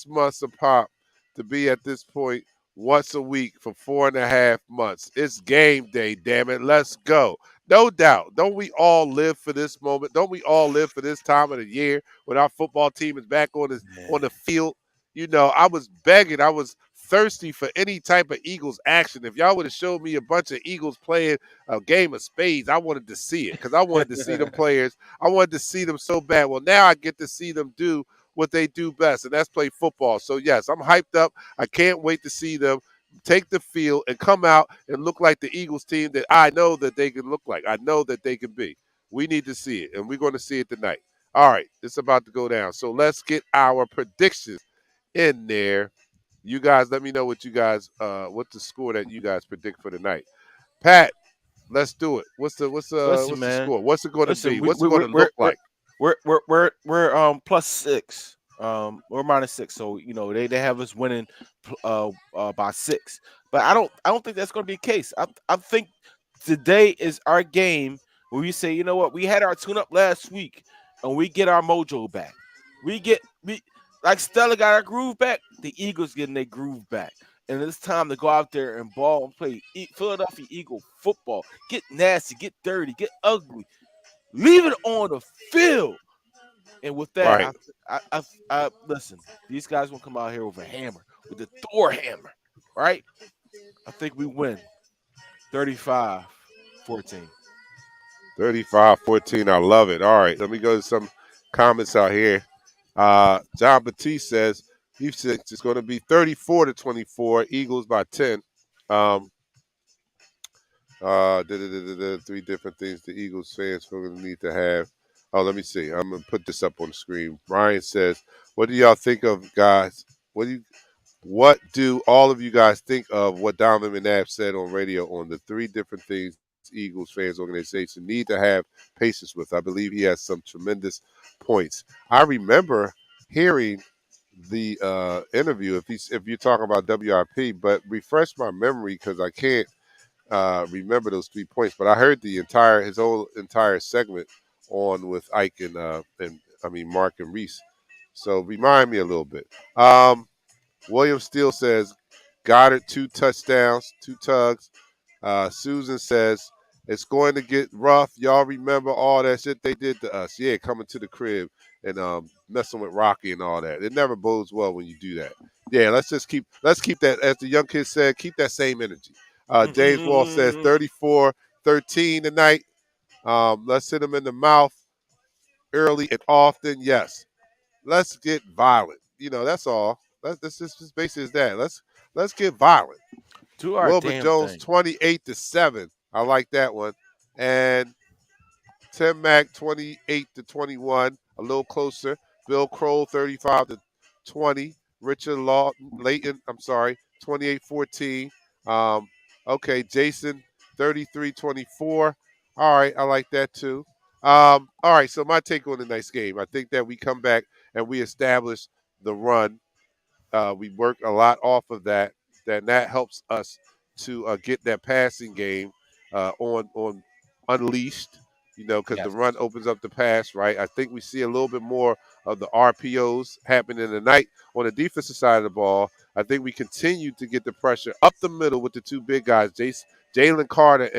months apart to be at this point once a week for 4.5 months. It's game day, damn it. Let's go. No doubt. Don't we all live for this moment? Don't we all live for this time of the year when our football team is back on Man. the field? I was begging, I was thirsty for any type of Eagles action. If y'all would have showed me a bunch of Eagles playing a game of spades, I wanted to see it because I wanted to see them players. I wanted to see them so bad. Well, now I get to see them do what they do best, and that's play football. So, yes, I'm hyped up. I can't wait to see them take the field and come out and look like the Eagles team that I know that they can look like. I know that they can be. We need to see it, and we're going to see it tonight. All right, it's about to go down. So let's get our predictions in there. You guys, let me know what's the score that you guys predict for tonight. Pat, let's do it. Listen, What's the man. score? What's it going to Listen, be? What's it going to look like? we're plus 6. We're minus 6. So they have us winning by 6. But I don't think that's going to be the case. I think today is our game where we say, you know what, we had our tune up last week and we get our mojo back. We like Stella got our groove back. The Eagles getting their groove back. And it's time to go out there and ball and play Philadelphia Eagle football. Get nasty, get dirty, get ugly. Leave it on the field. And with that, Right. I listen. These guys gonna come out here with a hammer, with the Thor hammer, right? I think we win 35-14. 35-14. I love it. All right. Let me go to some comments out here. John Batiste says he thinks it's going to be 34-24. Eagles by 10. Um, three different things the Eagles fans are going to need to have. Oh, let me see. I'm going to put this up on the screen. Ryan says, what do y'all think of, guys? What do you what do all of you guys think of what Donovan McNabb said on radio on the 3 different things Eagles fans organization need to have patience with? I believe he has some tremendous points. I remember hearing the interview if you're talking about WIP, but refresh my memory because I can't remember those 3 points. But I heard his whole entire segment on with Ike and Mark and Reese. So remind me a little bit. William Steele says Goddard 2 touchdowns, 2 tugs. Susan says it's going to get rough. Y'all remember all that shit they did to us? Yeah, coming to the crib and messing with Rocky and all that. It never bodes well when you do that. Yeah, let's keep that, as the young kids said, keep that same energy. James Wall says 34-13 tonight. Let's hit them in the mouth early and often. Yes, let's get violent. That's all. That's just basically is that. Let's get violent. Do our Wilbur damn Jones thing. 28-7. I like that one. And Tim Mack 28-21, a little closer. Bill Kroll 35-20. Richard Layton, 28-14. Okay, Jason 33-24. All right, I like that too. All right, so my take on the night's game, I think that we come back and we establish the run. We work a lot off of that. That helps us to get that passing game on unleashed. Because the Yes. run opens up the pass, right? I think we see a little bit more of the RPOs happening tonight on the defensive side of the ball. I think we continue to get the pressure up the middle with the 2 big guys, Jalen Carter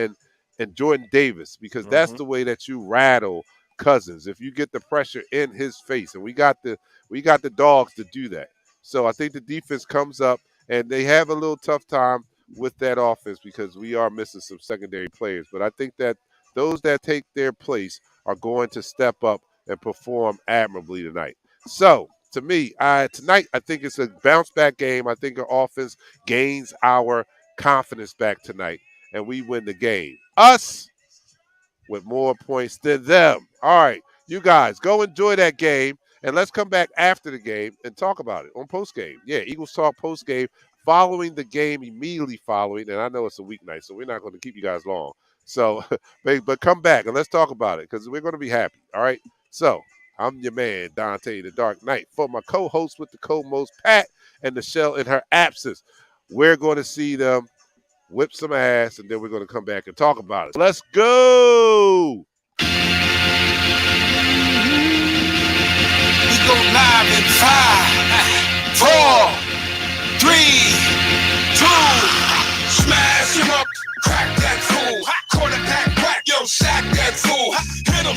and Jordan Davis, because that's the way that you rattle Cousins. If you get the pressure in his face, and we got the dogs to do that. So I think the defense comes up, and they have a little tough time with that offense because we are missing some secondary players. But I think that those that take their place are going to step up and perform admirably tonight. So to me, tonight I think it's a bounce back game. I think our offense gains our confidence back tonight, and we win the game. Us with more points than them. All right, you guys, go enjoy that game, and let's come back after the game and talk about it on post game. Yeah, Eagles Talk post game, following the game, immediately following. And I know it's a weeknight, so we're not going to keep you guys long. So, but come back and let's talk about it because we're going to be happy. All right. So I'm your man, Dante the Dark Knight. For my co-host with the co-most, Pat and Michelle in her absence, we're going to see them whip some ass, and then we're going to come back and talk about it. Let's go. We go live in 5, 4, 3, 2. Smash him up, crack that fool. Quarterback, crack, yo, sack that fool. Hit him,